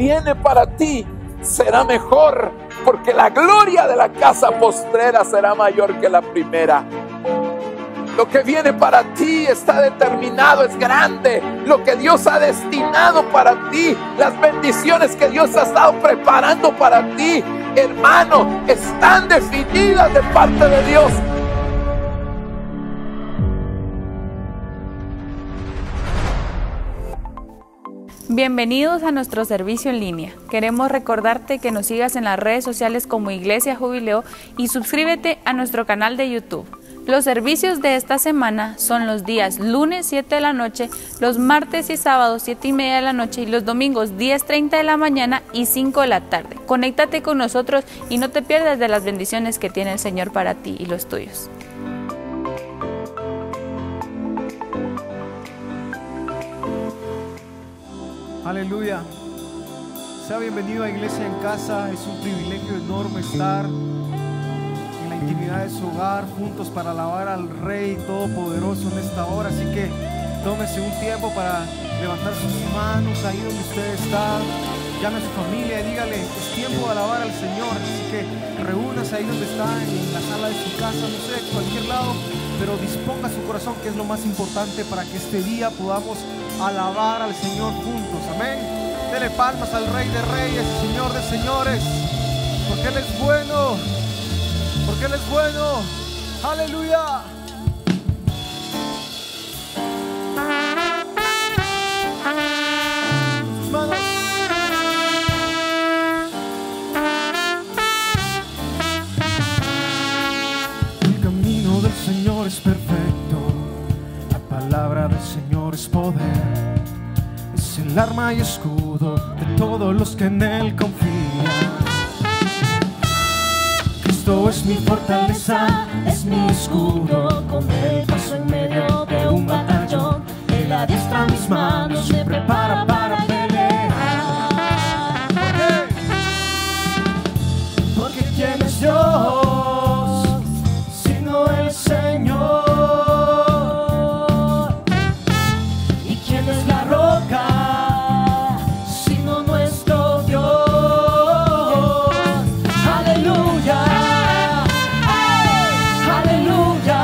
viene para ti será mejor, porque la gloria de la casa postrera será mayor que la primera. Lo que viene para ti está determinado, es grande. Lo que Dios ha destinado para ti, las bendiciones que Dios ha estado preparando para ti, hermano, están definidas de parte de Dios. Bienvenidos a nuestro servicio en línea. Queremos recordarte que nos sigas en las redes sociales como Iglesia Jubileo y suscríbete a nuestro canal de YouTube. Los servicios de esta semana son los días lunes 7 de la noche, los martes y sábados 7:30 de la noche y los domingos 10:30 de la mañana y 5 de la tarde. Conéctate con nosotros y no te pierdas de las bendiciones que tiene el Señor para ti y los tuyos. Aleluya. Sea bienvenido a Iglesia en Casa. Es un privilegio enorme estar en la intimidad de su hogar, juntos para alabar al Rey Todopoderoso en esta hora. Así que tómese un tiempo para levantar sus manos ahí donde usted está. Llame a su familia y dígale: es tiempo de alabar al Señor. Así que reúnase ahí donde está, en la sala de su casa, no sé, cualquier lado, pero disponga su corazón, que es lo más importante, para que este día podamos alabar al Señor juntos. Amén. Dele palmas al Rey de Reyes y Señor de Señores, porque Él es bueno, porque Él es bueno. Aleluya. Manos. El camino del Señor es perfecto, la palabra del Señor es poder. Es el arma y escudo de todos los que en Él confían. Cristo es mi fortaleza, es mi escudo. Con Él paso en medio de un batallón. Él adiestra mis manos, me prepara para pelear. Porque ¿quién es Dios sino el Señor? ¿Y quién es la roca sino nuestro Dios? Aleluya, aleluya,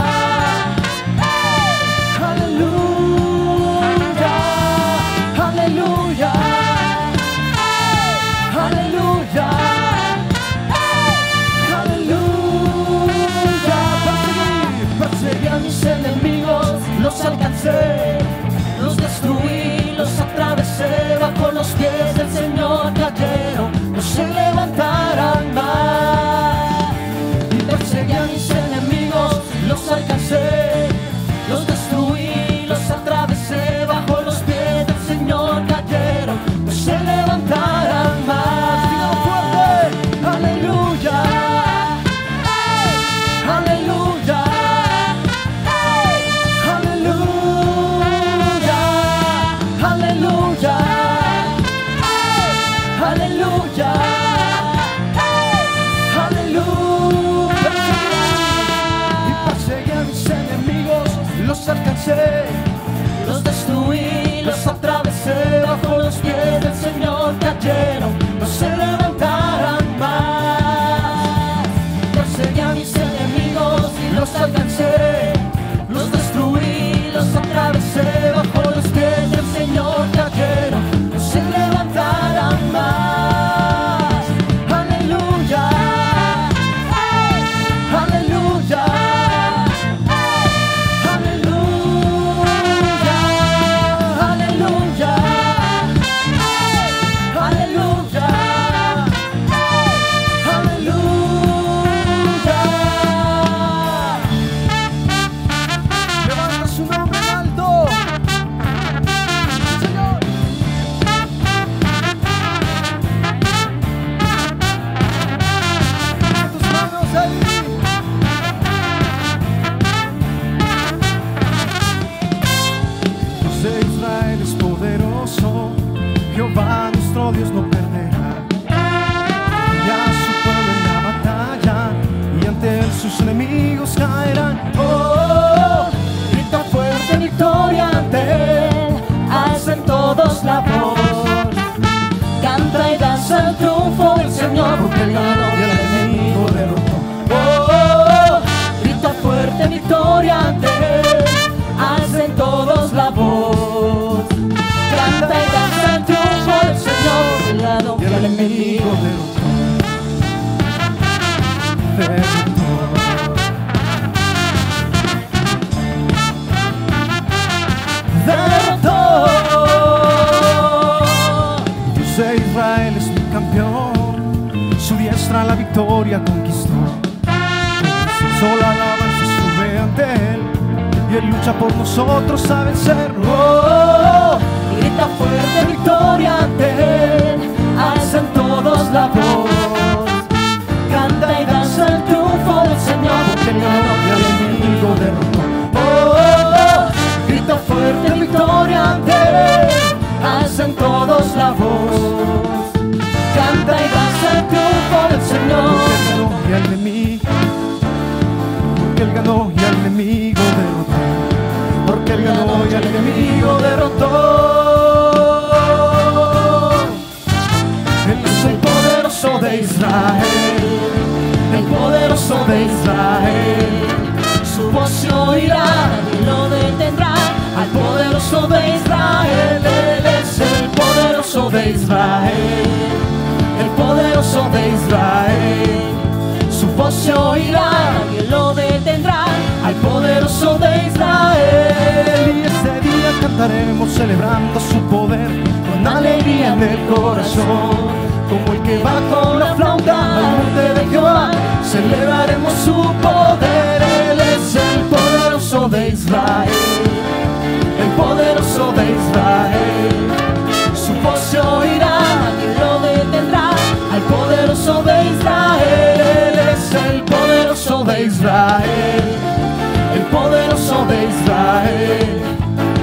aleluya, aleluya, aleluya, aleluya. Perseguí a mis enemigos, los alcancé, los destruí, los atravesé. Bajo los pies del Señor cayeron, no se levantarán más. Y perseguí a mis enemigos, los alcancé, los destruí, los atravesé. Bajo los pies del Señor cayeron, no se levantarán más. Dígalo fuerte. Aleluya, aleluya, aleluya, aleluya, aleluya, aleluya. Y perseguí a mis enemigos, los alcancé, los destruí, los atravesé. Bajo los pies del Señor cayeron, no se levantarán más. Perseguí a mis enemigos y los alcancé, los destruí, los atravesé. Bajo los pies del Señor cayeron, no se levantarán más. Aleluya, aleluya, aleluya, aleluya, porque Él ganó y el enemigo derrotó. Grita fuerte victoria ante Él, alcen todos la voz, canta y danza el triunfo del Señor, porque Él ganó Y el enemigo derrotó. Dios de Israel es mi campeón, su diestra la victoria conquistó. Solo alabanza sube ante Él, y Él lucha por nosotros a vencer. Grita fuerte victoria ante Él, alzan todos la voz, canta y danza el triunfo del Señor, porque Él ganó y al enemigo derrotó. Grita fuerte victoria ante Él, alzan todos la voz, canta y danza el triunfo del Señor, porque Él ganó y al enemigo derrotó. Porque Él ganó y al enemigo derrotó. Él es el poderoso de Israel, el poderoso de Israel. su voz se oirá y lo detendrá. Al poderoso de Israel, Él es el poderoso de Israel, el poderoso de Israel. Su voz se oirá y Él lo detendrá. Al poderoso de Israel. Y este día cantaremos celebrando su poder con alegría en el corazón. Como el que va con la flauta al monte de Jehová, celebraremos su poder. Él es el poderoso de Israel, el poderoso de Israel. Su voz se oirá y lo detendrá. Al poderoso de Israel. Él es el poderoso de Israel, el poderoso de Israel.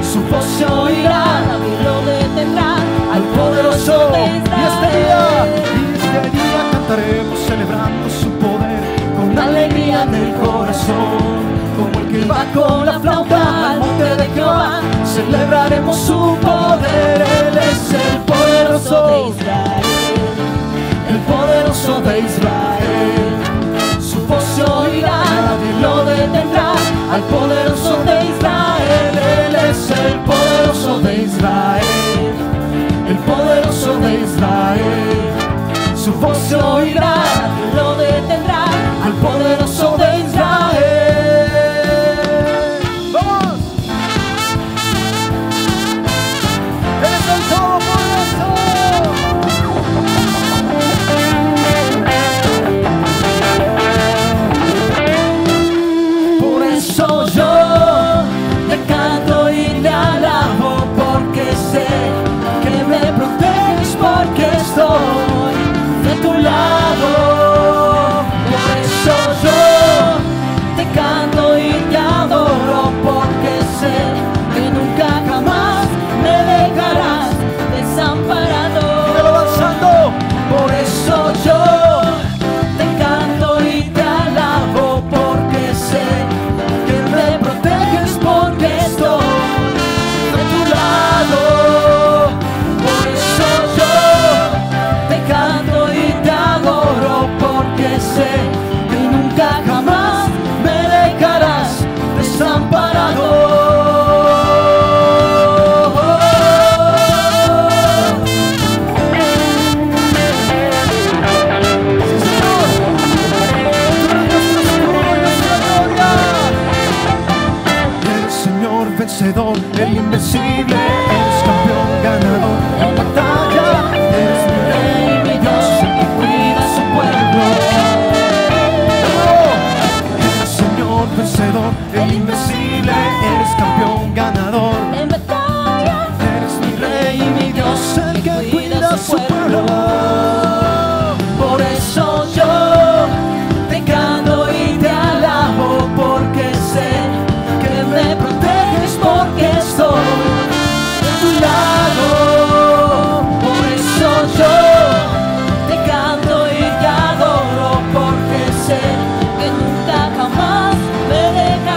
Su voz se oirá y lo detendrá. Al poderoso de Israel. Y este día cantaremos celebrando su poder con alegría en el corazón. Como el que va con la flauta al monte de Jehová, celebraremos su poder. Él es el poderoso de Israel, el poderoso de Israel. su voz se oirá y lo detendrá. Al poderoso de Israel. Él es el poderoso de Israel, el poderoso de Israel. Su voz se oirá y lo detendrá. al poderoso de Israel. ¡Vamos! ¡Él es el todopoderoso! Por eso yo te canto y te alabo, porque sé que me proteges, porque estoy de tu lado. Por eso yo te canto y te adoro, porque sé que nunca jamás me dejarás desamparado. ¡Síguelo avanzando! Por eso yo te canto y te alabo, porque sé que me proteges, porque estoy de tu lado. Por eso yo te canto y te adoro, porque sé que nunca jamás me dejarás desamparado. El Señor vencedor, el invencible, eres campeón ganador en batalla. Eres mi rey, mi Dios, el que cuida a su pueblo. El Señor vencedor, el invencible, eres campeón ganador. En batalla Eres mi rey y mi Dios, el que cuida a su pueblo. por eso yo te canto y te alabo, porque sé que me proteges, porque estoy de tu lado. Por eso yo te canto y te adoro, porque sé que nunca jamás me dejarás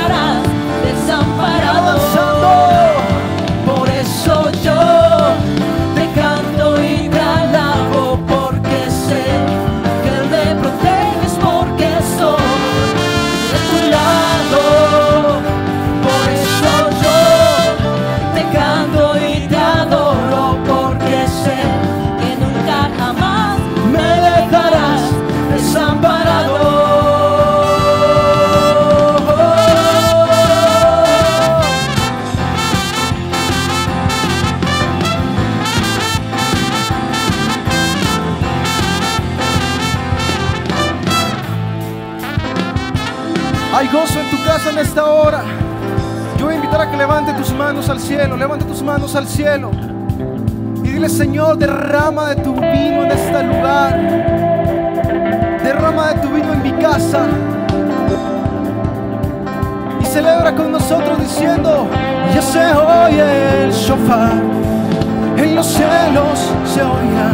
gozo en tu casa en esta hora. Yo voy a invitar a que levante tus manos al cielo. Levanta tus manos al cielo y dile: Señor, derrama de tu vino en este lugar. Derrama de tu vino en mi casa. Y celebra con nosotros diciendo: ya se oye el shofar, en los cielos se oirá,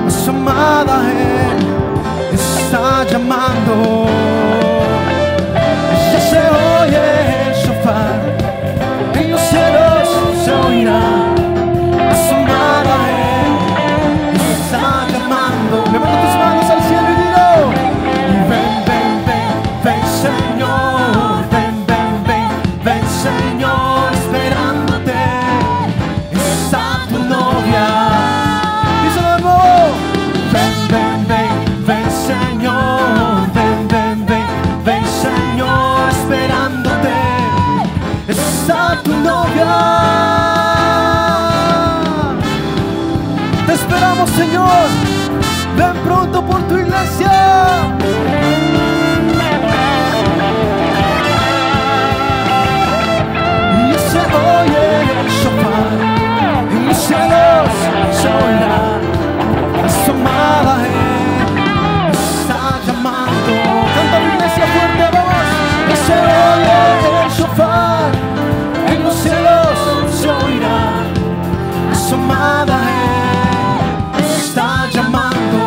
su amada Él está llamando. Ya se oye el shofar, en los cielos se oirá, su amada Él está llamando. Levanta tus manos al cielo y dilo: y ven, ven, ven, ven, Señor, ven, ven, ven, ven, Señor, esperándote está tu novia. Díselo de nuevo: ven, ven, ven, ven, Señor, ven, ven, ven, ven, Señor, esperándote está tu novia. Te esperamos, Señor, ven pronto por tu iglesia. Y se oye el shofar, en los cielos se oirá, su amada Él está llamando. Canta la iglesia fuerte, vamos. Y se oye el shofar, en los cielos se oirá, su amada Él está llamando.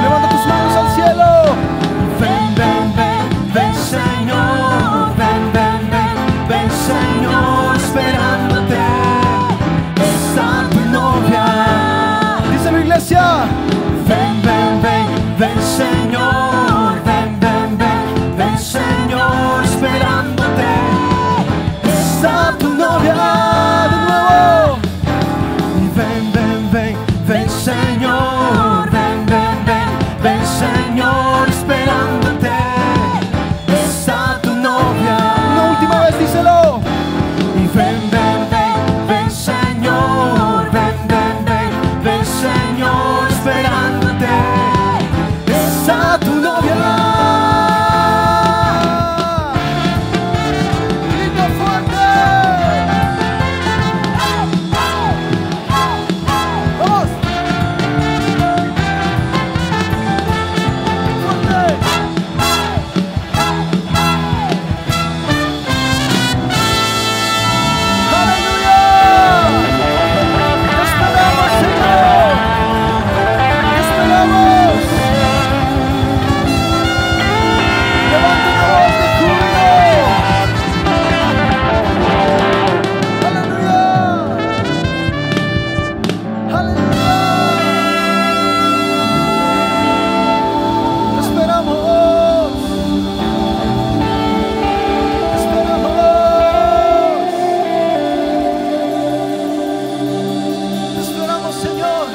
Levanta tus manos al cielo. Ven, ven, ven, ven, Señor, ven, ven, ven, ven, Señor, esperándote está tu novia. Dice la iglesia: ven, ven, ven, ven, Señor, ven, ven, ven, ven, Señor, esperándote está tu novia. De nuevo. Y ven, ven, ven, ven, Señor, ven, ven, ven, ven, Señor, esperándote está tu novia. Una última vez, díselo. Y ven, ven, ven, ven, Señor, ven, ven, ven, ven, Señor, esperándote está tu novia. Grito fuerte. Vamos. Fuerte. ¡Aleluya! ¡Te esperamos, Señor! ¡Te esperamos! ¡Levanta una voz de júbilo! ¡Aleluya! ¡Aleluya! ¡Te esperamos! ¡Te esperamos! Te esperamos, Señor.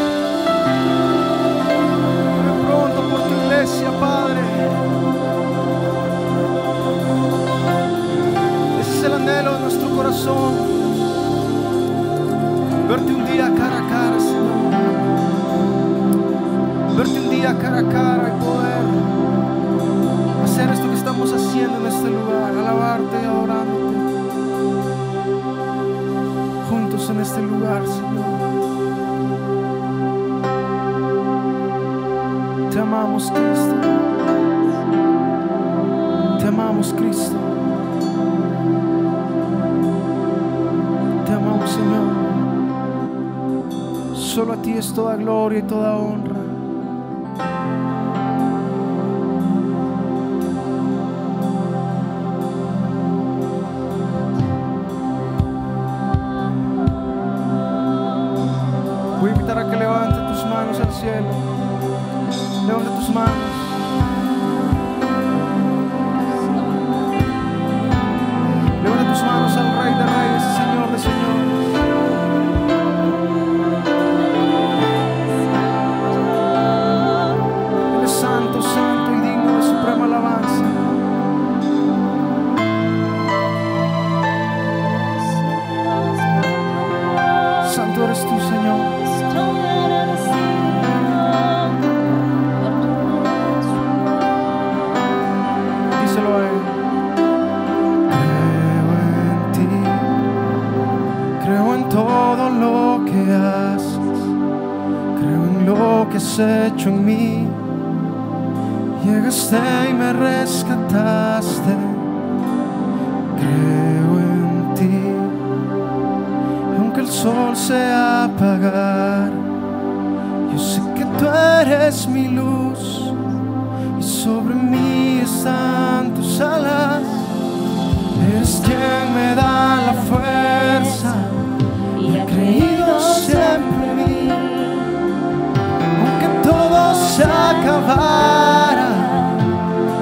Ven pronto por tu iglesia, Padre. Ese es el anhelo de nuestro corazón. Verte un día cara a cara, Señor. Verte un día cara a cara y poder hacer esto que estamos haciendo en este lugar. Alabarte y adorándote juntos en este lugar, Señor. Te amamos, Cristo. Te amamos, Cristo. Te amamos, Señor. Solo a ti es toda gloria y toda honra. Voy a invitar a que levante tus manos al cielo. Levanta tus manos. Levanta tus manos al Rey de Reyes y Señor de Señores. Él es santo, santo y digno de suprema alabanza. Santo eres tú, Señor. Díselo a Él. has hecho en mí. Llegaste y me rescataste. Creo en ti. Aunque el sol se apagar, yo sé que tú eres mi luz y sobre mí están tus alas. Eres quien me da la fuerza y ha creído siempre en mí. Aunque todo se acabara,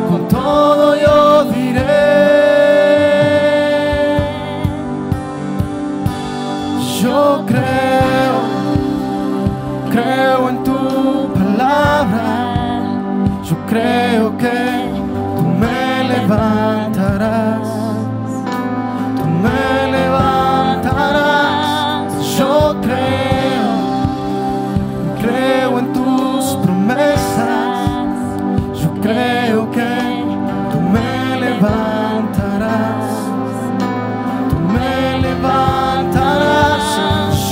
con todo yo diré: yo creo en tu palabra. Yo creo que tú me levantarás. Tú me levantarás. Yo creo en tus promesas. Yo creo que tú me levantarás. Tú me levantarás.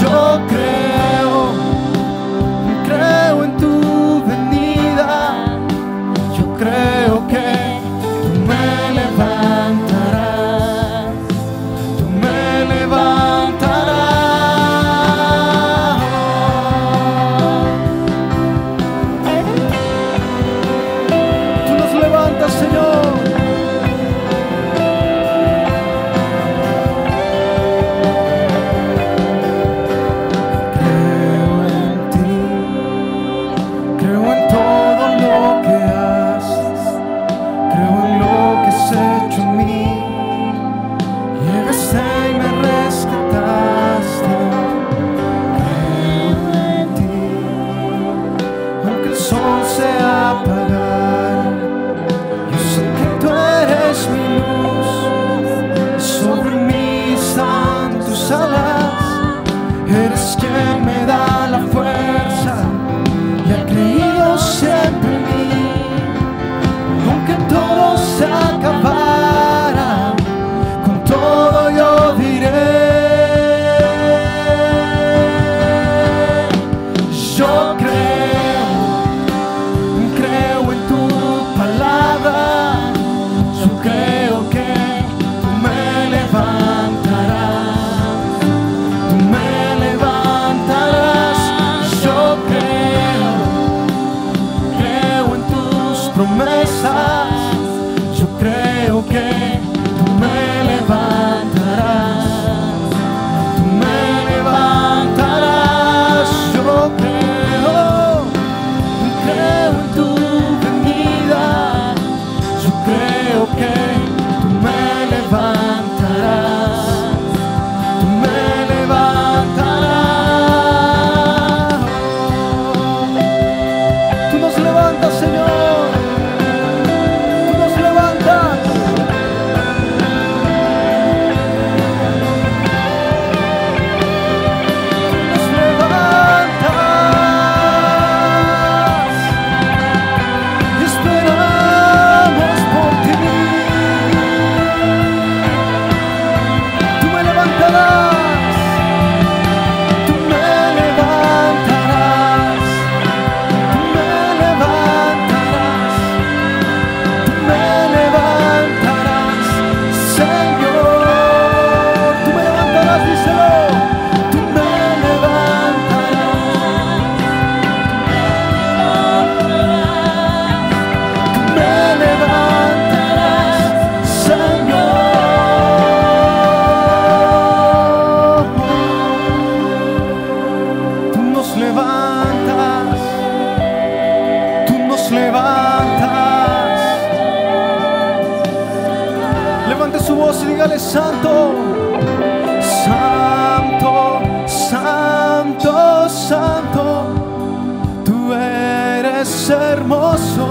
Yo creo en tu venida. Yo creo que tú me levantarás. Tú me levantarás. Tú nos levantas, Señor. Eres quien me da la fuerza y ha creído siempre en mí. Aunque todo se acabara, con todo yo diré: yo creo en tu palabra. Yo creo que tú me levantarás. Promesas, yo creo que tú me levantarás. Tú me levantarás. Yo creo en tu venida. Yo creo que tú me levantarás. Tú me levantarás. Tú nos levantas, Señor. Levante su voz y dígale: santo, santo, santo, santo. Tú eres hermoso,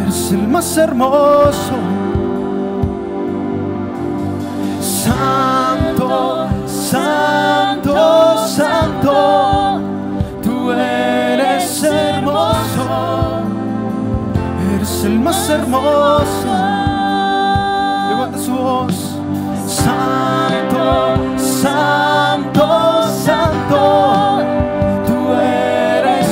eres el más hermoso. Santo, santo, santo. Tú eres hermoso, eres el más hermoso. Levanta su voz. Santo, santo, santo. Tú eres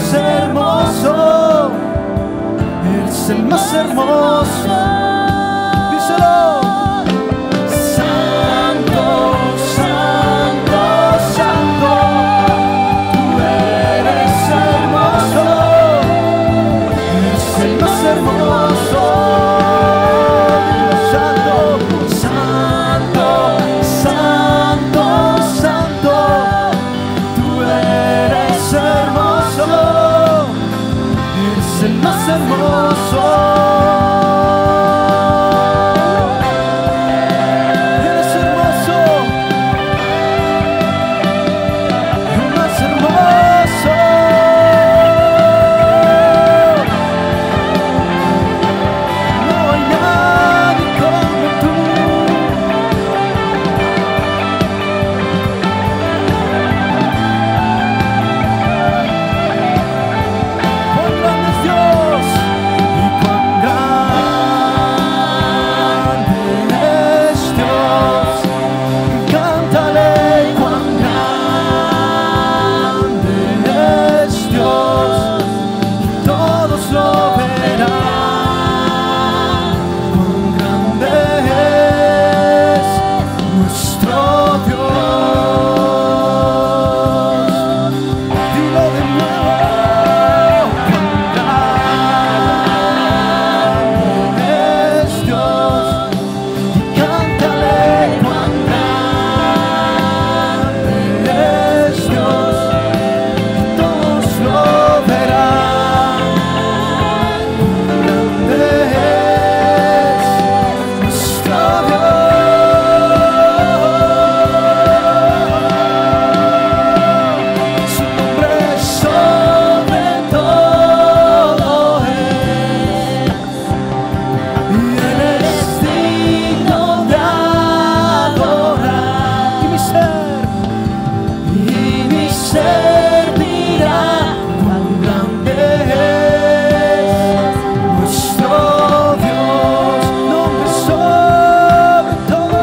ser dirá cuán grande es nuestro Dios, nombre sobre todo,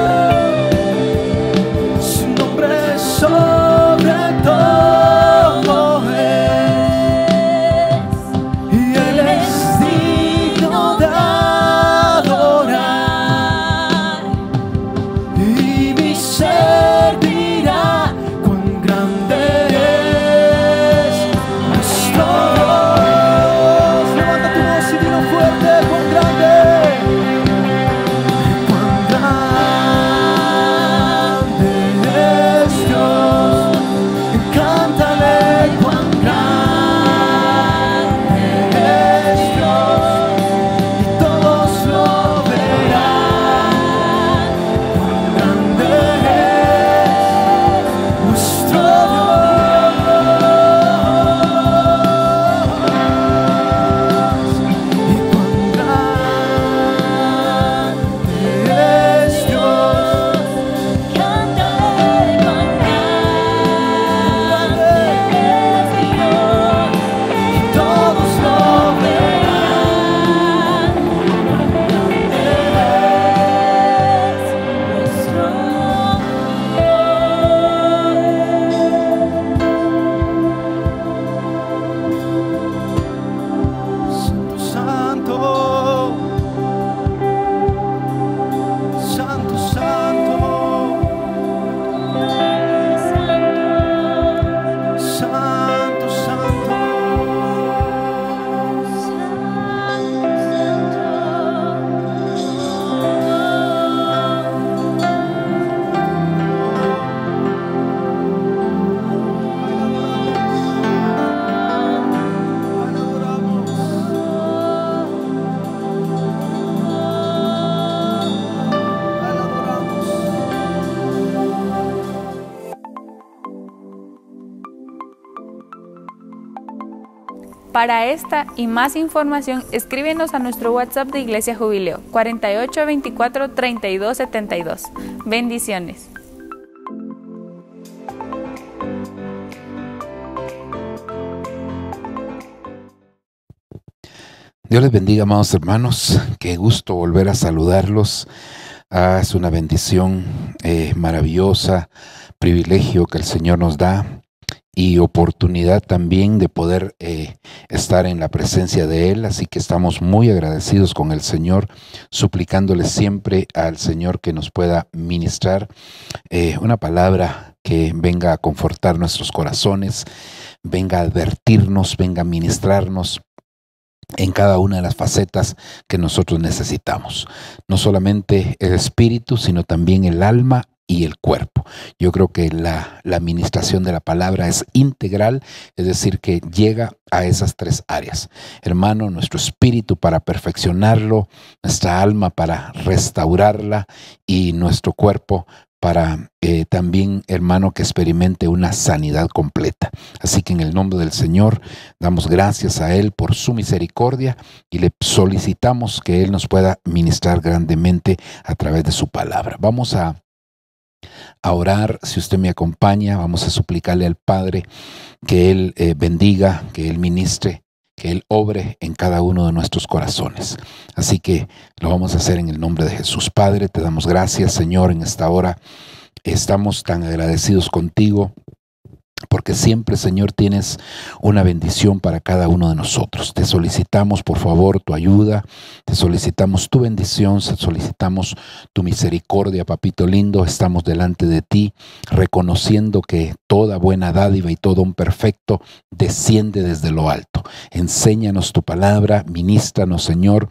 su nombre sobre todo es, y Él es digno de adorar, y mi ser dirá cuán grande es nuestro Dios. Levanta tu voz y dilo fuerte, cuán grande es Dios. Cántale cuán grande es Dios, y todos lo verán. Cuán grande es nuestro Dios, y cuán grande es Dios. Cántale cuán grande es Dios, y todos lo verán. Santo, Santo, Santo, Santo, Santo, Para esta y más información, escríbenos a nuestro WhatsApp de Iglesia Jubileo 48 24 32 72. Bendiciones. Dios les bendiga, amados hermanos. Qué gusto volver a saludarlos. Es una bendición maravillosa, privilegio que el Señor nos da y oportunidad también de poder estar en la presencia de Él. Así que estamos muy agradecidos con el Señor, suplicándole siempre al Señor que nos pueda ministrar una palabra que venga a confortar nuestros corazones, venga a advertirnos, venga a ministrarnos en cada una de las facetas que nosotros necesitamos. No solamente el espíritu, sino también el alma y el cuerpo. Yo creo que la administración de la palabra es integral, es decir, que llega a esas tres áreas. Hermano, nuestro espíritu para perfeccionarlo, nuestra alma para restaurarla y nuestro cuerpo para también, hermano, que experimente una sanidad completa. Así que en el nombre del Señor damos gracias a Él por su misericordia y le solicitamos que Él nos pueda ministrar grandemente a través de su palabra. Vamos a orar. Si usted me acompaña, vamos a suplicarle al Padre que Él bendiga, que Él ministre, que Él obre en cada uno de nuestros corazones. Así que lo vamos a hacer en el nombre de Jesús. Padre, te damos gracias, Señor, en esta hora. Estamos tan agradecidos contigo, porque siempre, Señor, tienes una bendición para cada uno de nosotros. Te solicitamos, por favor, tu ayuda, te solicitamos tu bendición, te solicitamos tu misericordia, papito lindo. Estamos delante de ti, reconociendo que toda buena dádiva y todo un perfecto desciende desde lo alto. Enséñanos tu palabra, ministranos, Señor.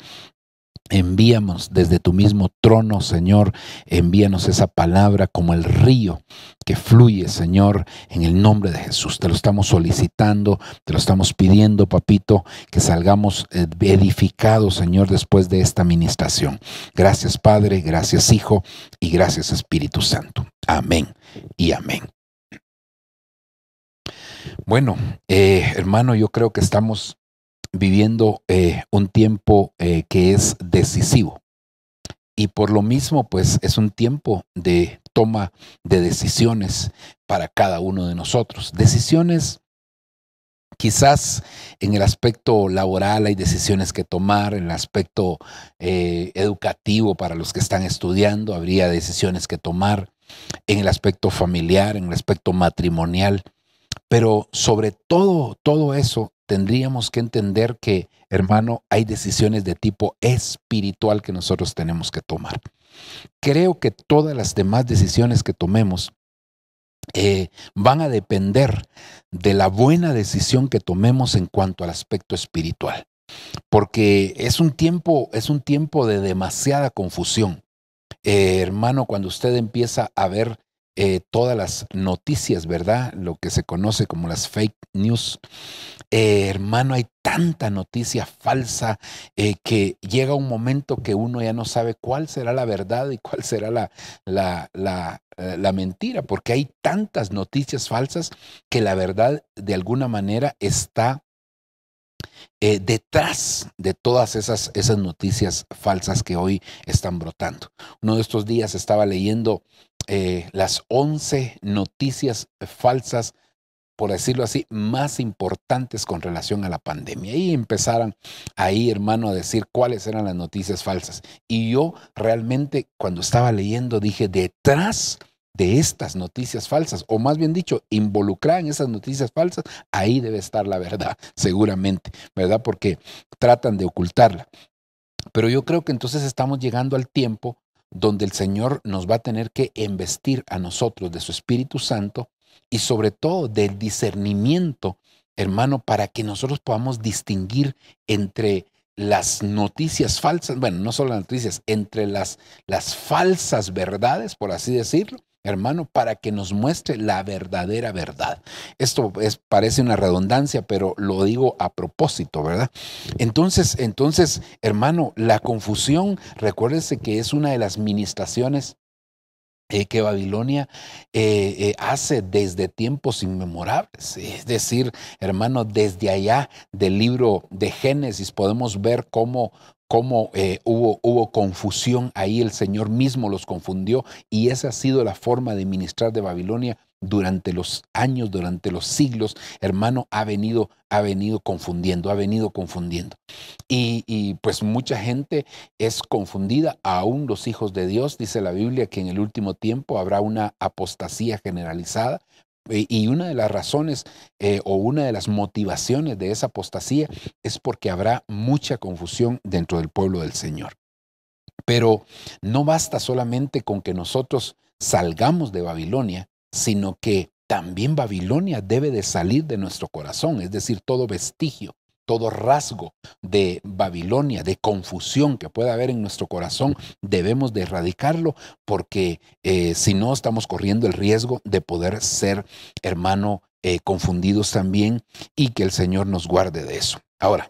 Envíanos desde tu mismo trono, Señor. Envíanos esa palabra como el río que fluye, Señor, en el nombre de Jesús. Te lo estamos solicitando, te lo estamos pidiendo, papito, que salgamos edificados, Señor, después de esta ministración. Gracias, Padre, gracias, Hijo, y gracias, Espíritu Santo. Amén y amén. Bueno, hermano, yo creo que estamos viviendo un tiempo que es decisivo, y por lo mismo pues es un tiempo de toma de decisiones para cada uno de nosotros. Decisiones, quizás en el aspecto laboral hay decisiones que tomar, en el aspecto educativo para los que están estudiando habría decisiones que tomar, en el aspecto familiar, en el aspecto matrimonial, pero sobre todo eso tendríamos que entender que, hermano, hay decisiones de tipo espiritual que nosotros tenemos que tomar. Creo que todas las demás decisiones que tomemos van a depender de la buena decisión que tomemos en cuanto al aspecto espiritual, porque es un tiempo de demasiada confusión. Hermano, cuando usted empieza a ver todas las noticias, ¿verdad? Lo que se conoce como las fake news. Hermano, hay tanta noticia falsa que llega un momento que uno ya no sabe cuál será la verdad y cuál será la mentira, porque hay tantas noticias falsas que la verdad de alguna manera está detrás de todas esas noticias falsas que hoy están brotando. Uno de estos días estaba leyendo las 11 noticias falsas, por decirlo así, más importantes con relación a la pandemia. Y empezaron ahí, hermano, a decir cuáles eran las noticias falsas. Y yo realmente, cuando estaba leyendo, dije, detrás de estas noticias falsas, o más bien dicho, involucrada en esas noticias falsas, ahí debe estar la verdad, seguramente, ¿verdad? Porque tratan de ocultarla. Pero yo creo que entonces estamos llegando al tiempo donde el Señor nos va a tener que embestir a nosotros de su Espíritu Santo y sobre todo del discernimiento, hermano, para que nosotros podamos distinguir entre las noticias falsas, bueno, no solo las noticias, entre las falsas verdades, por así decirlo, hermano, para que nos muestre la verdadera verdad. Esto parece una redundancia, pero lo digo a propósito, ¿verdad? Entonces, hermano, la confusión, recuérdese que es una de las ministraciones que Babilonia hace desde tiempos inmemorables. Es decir, hermano, desde allá del libro de Génesis podemos ver cómo hubo confusión ahí, el Señor mismo los confundió, y esa ha sido la forma de ministrar de Babilonia durante los años, durante los siglos, hermano, ha venido confundiendo. Y pues mucha gente es confundida, aún los hijos de Dios. Dice la Biblia que en el último tiempo habrá una apostasía generalizada. Y una de las razones o una de las motivaciones de esa apostasía es porque habrá mucha confusión dentro del pueblo del Señor. Pero no basta solamente con que nosotros salgamos de Babilonia, sino que también Babilonia debe de salir de nuestro corazón, es decir, todo vestigio, todo rasgo de Babilonia, de confusión que pueda haber en nuestro corazón, debemos de erradicarlo, porque si no estamos corriendo el riesgo de poder ser, hermano, confundidos también, y que el Señor nos guarde de eso. Ahora,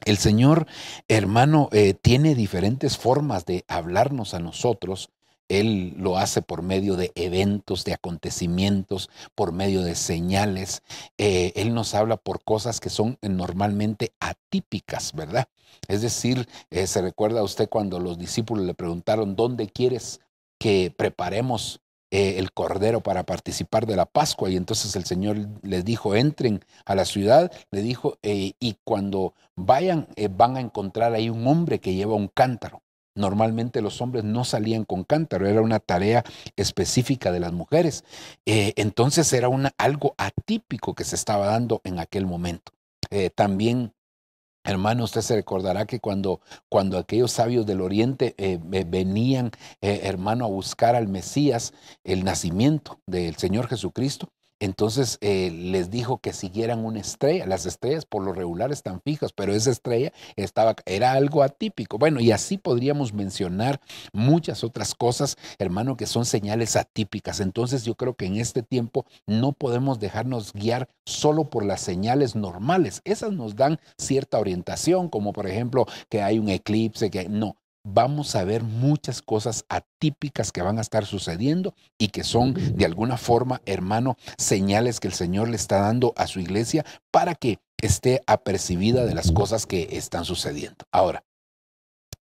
el Señor, hermano, tiene diferentes formas de hablarnos a nosotros. Él lo hace por medio de eventos, de acontecimientos, por medio de señales. Él nos habla por cosas que son normalmente atípicas, ¿verdad? Es decir, se recuerda a usted cuando los discípulos le preguntaron, ¿dónde quieres que preparemos el cordero para participar de la Pascua? Y entonces el Señor les dijo, entren a la ciudad, le dijo, y cuando vayan van a encontrar ahí un hombre que lleva un cántaro. Normalmente los hombres no salían con cántaro, era una tarea específica de las mujeres. Entonces era algo atípico que se estaba dando en aquel momento. También, hermano, usted se recordará que cuando aquellos sabios del oriente venían, hermano, a buscar al Mesías, el nacimiento del Señor Jesucristo, entonces les dijo que siguieran una estrella. Las estrellas por lo regular están fijas, pero esa estrella era algo atípico. Bueno, y así podríamos mencionar muchas otras cosas, hermano, que son señales atípicas. Entonces yo creo que en este tiempo no podemos dejarnos guiar solo por las señales normales. Esas nos dan cierta orientación, como por ejemplo que hay un eclipse, no. Vamos a ver muchas cosas atípicas que van a estar sucediendo y que son de alguna forma, hermano, señales que el Señor le está dando a su iglesia para que esté apercibida de las cosas que están sucediendo. Ahora,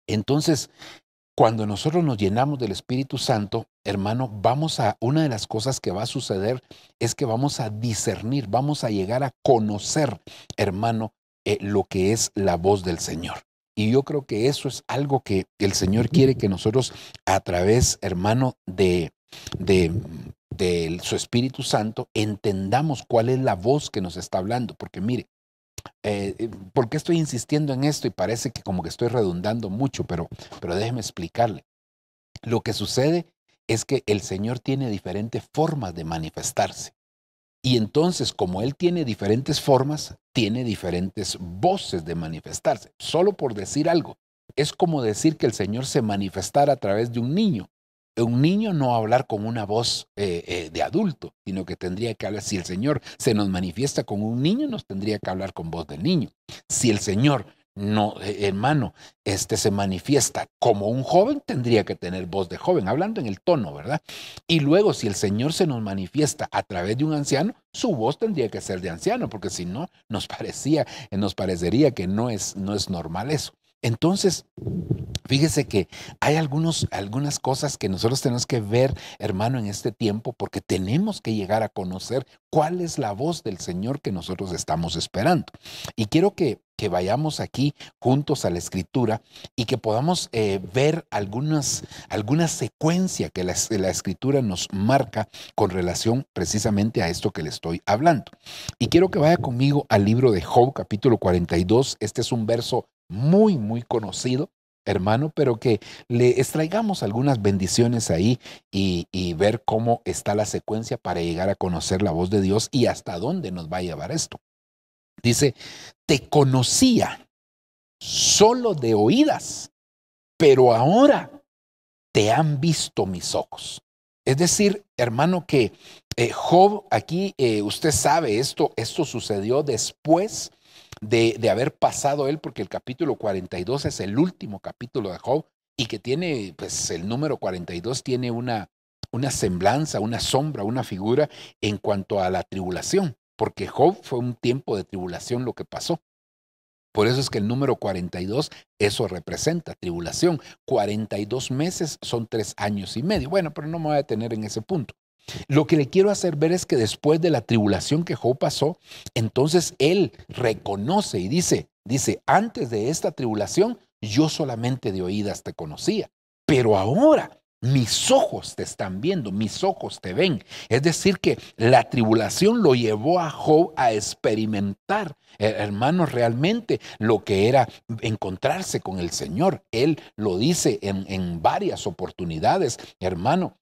entonces, Cuando nosotros nos llenamos del Espíritu Santo, hermano, una de las cosas que va a suceder es que vamos a discernir, vamos a llegar a conocer, hermano, lo que es la voz del Señor. Y yo creo que eso es algo que el Señor quiere que nosotros a través, hermano, de su Espíritu Santo, entendamos cuál es la voz que nos está hablando. Porque mire, ¿por qué estoy insistiendo en esto? Y parece que como que estoy redundando mucho, pero déjeme explicarle. Lo que sucede es que el Señor tiene diferentes formas de manifestarse. Y entonces, como Él tiene diferentes formas, tiene diferentes voces de manifestarse. Solo por decir algo, es como decir que el Señor se manifestara a través de un niño. Un niño no va a hablar con una voz de adulto, sino que tendría que hablar. Si el Señor se nos manifiesta con un niño, nos tendría que hablar con voz del niño. Si el Señor no, hermano, se manifiesta como un joven, tendría que tener voz de joven, hablando en el tono, ¿verdad? Y luego, si el Señor se nos manifiesta a través de un anciano, su voz tendría que ser de anciano, porque si no, nos parecería que no es normal eso. Entonces, fíjese que hay algunas cosas que nosotros tenemos que ver, hermano, en este tiempo, porque tenemos que llegar a conocer cuál es la voz del Señor que nosotros estamos esperando. Y quiero que vayamos aquí juntos a la Escritura y que podamos ver alguna secuencia que la Escritura nos marca con relación precisamente a esto que le estoy hablando. Y quiero que vaya conmigo al libro de Job, capítulo 42. Este es un verso muy, muy conocido, hermano, pero que le extraigamos algunas bendiciones ahí y ver cómo está la secuencia para llegar a conocer la voz de Dios y hasta dónde nos va a llevar esto. Dice, te conocía solo de oídas, pero ahora te han visto mis ojos. Es decir, hermano, que Job aquí, usted sabe, esto sucedió después de haber pasado él, porque el capítulo 42 es el último capítulo de Job y que tiene, pues el número 42 tiene una semblanza, una sombra, una figura en cuanto a la tribulación, porque Job fue un tiempo de tribulación lo que pasó. Por eso es que el número 42, eso representa tribulación. 42 meses son 3 años y medio. Bueno, pero no me voy a detener en ese punto. Lo que le quiero hacer ver es que después de la tribulación que Job pasó, entonces él reconoce y dice, antes de esta tribulación, yo solamente de oídas te conocía, pero ahora mis ojos te están viendo, mis ojos te ven. Es decir que la tribulación lo llevó a Job a experimentar, hermanos, realmente lo que era encontrarse con el Señor. Él lo dice en varias oportunidades, hermano.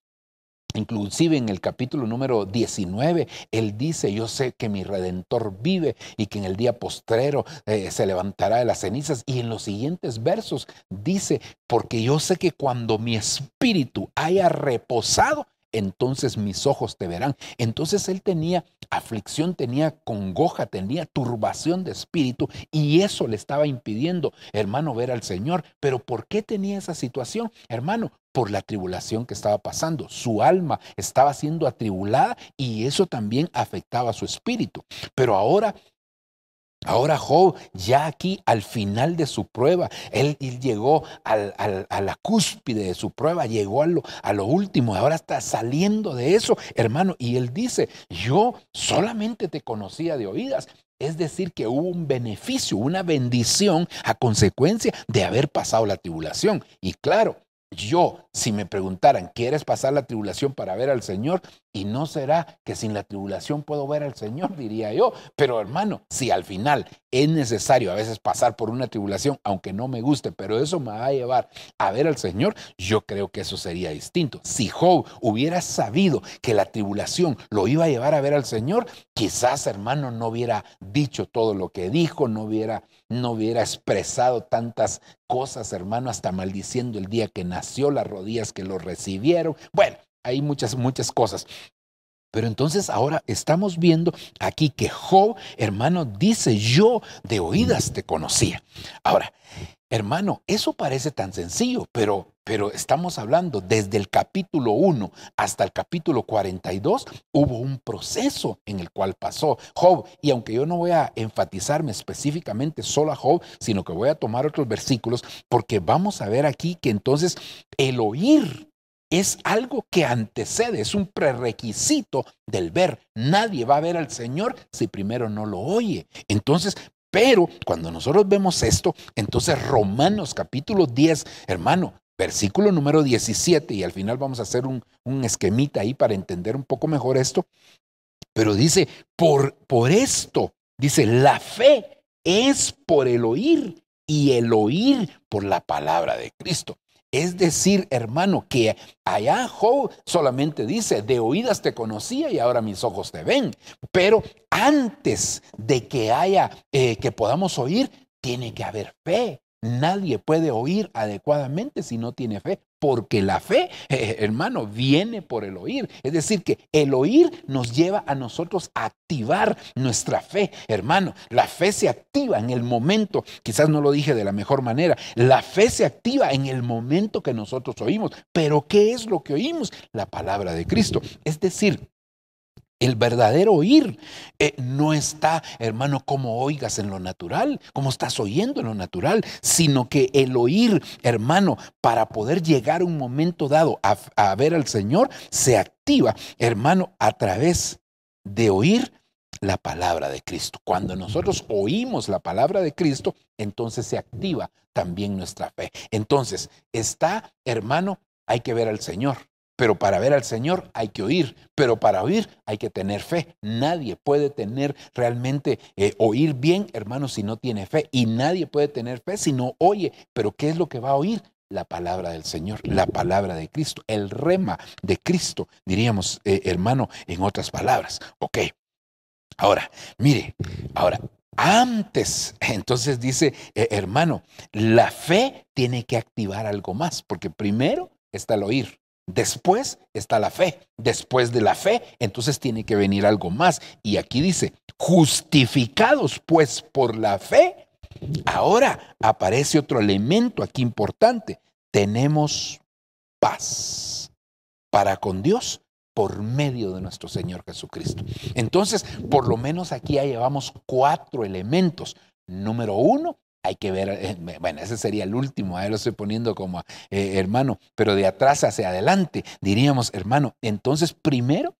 Inclusive en el capítulo número 19, él dice, yo sé que mi Redentor vive y que en el día postrero se levantará de las cenizas. Y en los siguientes versos dice, porque yo sé que cuando mi espíritu haya reposado, entonces mis ojos te verán. Entonces él tenía aflicción, tenía congoja, tenía turbación de espíritu y eso le estaba impidiendo, hermano, ver al Señor. Pero ¿por qué tenía esa situación, hermano? Por la tribulación que estaba pasando. Su alma estaba siendo atribulada y eso también afectaba a su espíritu. Pero ahora Job, ya aquí al final de su prueba, él llegó a la cúspide de su prueba, llegó a lo último, ahora está saliendo de eso, hermano, y él dice, yo solamente te conocía de oídas. Es decir, que hubo un beneficio, una bendición a consecuencia de haber pasado la tribulación. Y claro, yo, si me preguntaran, ¿quieres pasar la tribulación para ver al Señor? Y no será que sin la tribulación puedo ver al Señor, diría yo. Pero hermano, si al final es necesario a veces pasar por una tribulación, aunque no me guste, pero eso me va a llevar a ver al Señor, yo creo que eso sería distinto. Si Job hubiera sabido que la tribulación lo iba a llevar a ver al Señor, quizás, hermano, no hubiera dicho todo lo que dijo, no hubiera expresado tantas cosas, hermano, hasta maldiciendo el día que nació, las rodillas que lo recibieron. Bueno, hay muchas cosas. Pero entonces ahora estamos viendo aquí que Job, hermano, dice: yo de oídas te conocía. Ahora, hermano, eso parece tan sencillo, pero estamos hablando desde el capítulo 1 hasta el capítulo 42, hubo un proceso en el cual pasó Job. Y aunque yo no voy a enfatizarme específicamente solo a Job, sino que voy a tomar otros versículos, porque vamos a ver aquí que entonces el oír es algo que antecede, es un prerequisito del ver. Nadie va a ver al Señor si primero no lo oye. Entonces, pero cuando nosotros vemos esto, entonces Romanos capítulo 10, hermano, versículo número 17, y al final vamos a hacer un esquemita ahí para entender un poco mejor esto, pero dice, por esto, dice, la fe es por el oír y el oír por la palabra de Cristo. Es decir, hermano, que allá Job solamente dice: de oídas te conocía y ahora mis ojos te ven. Pero antes de que haya, que podamos oír, tiene que haber fe. Nadie puede oír adecuadamente si no tiene fe, porque la fe, hermano, viene por el oír. Es decir, que el oír nos lleva a nosotros a activar nuestra fe, hermano. La fe se activa en el momento, quizás no lo dije de la mejor manera, la fe se activa en el momento que nosotros oímos. Pero ¿qué es lo que oímos? La palabra de Cristo. Es decir, el verdadero oír no está, hermano, como oigas en lo natural, como estás oyendo en lo natural, sino que el oír, hermano, para poder llegar a un momento dado a ver al Señor, se activa, hermano, a través de oír la palabra de Cristo. Cuando nosotros oímos la palabra de Cristo, entonces se activa también nuestra fe. Entonces, está, hermano, hay que ver al Señor. Pero para ver al Señor hay que oír, pero para oír hay que tener fe. Nadie puede tener realmente, oír bien, hermano, si no tiene fe. Y nadie puede tener fe si no oye. Pero ¿qué es lo que va a oír? La palabra del Señor, la palabra de Cristo, el rema de Cristo, diríamos, hermano, en otras palabras. Ok, ahora, mire, ahora, antes, entonces dice, hermano, la fe tiene que activar algo más, porque primero está el oír. Después está la fe. Después de la fe, entonces tiene que venir algo más. Y aquí dice, justificados pues por la fe. Ahora aparece otro elemento aquí importante. Tenemos paz para con Dios por medio de nuestro Señor Jesucristo. Entonces, por lo menos aquí ya llevamos 4 elementos. Número 1. Hay que ver, bueno, ese sería el último, ahí lo estoy poniendo como, hermano, pero de atrás hacia adelante, diríamos, hermano. Entonces, primero,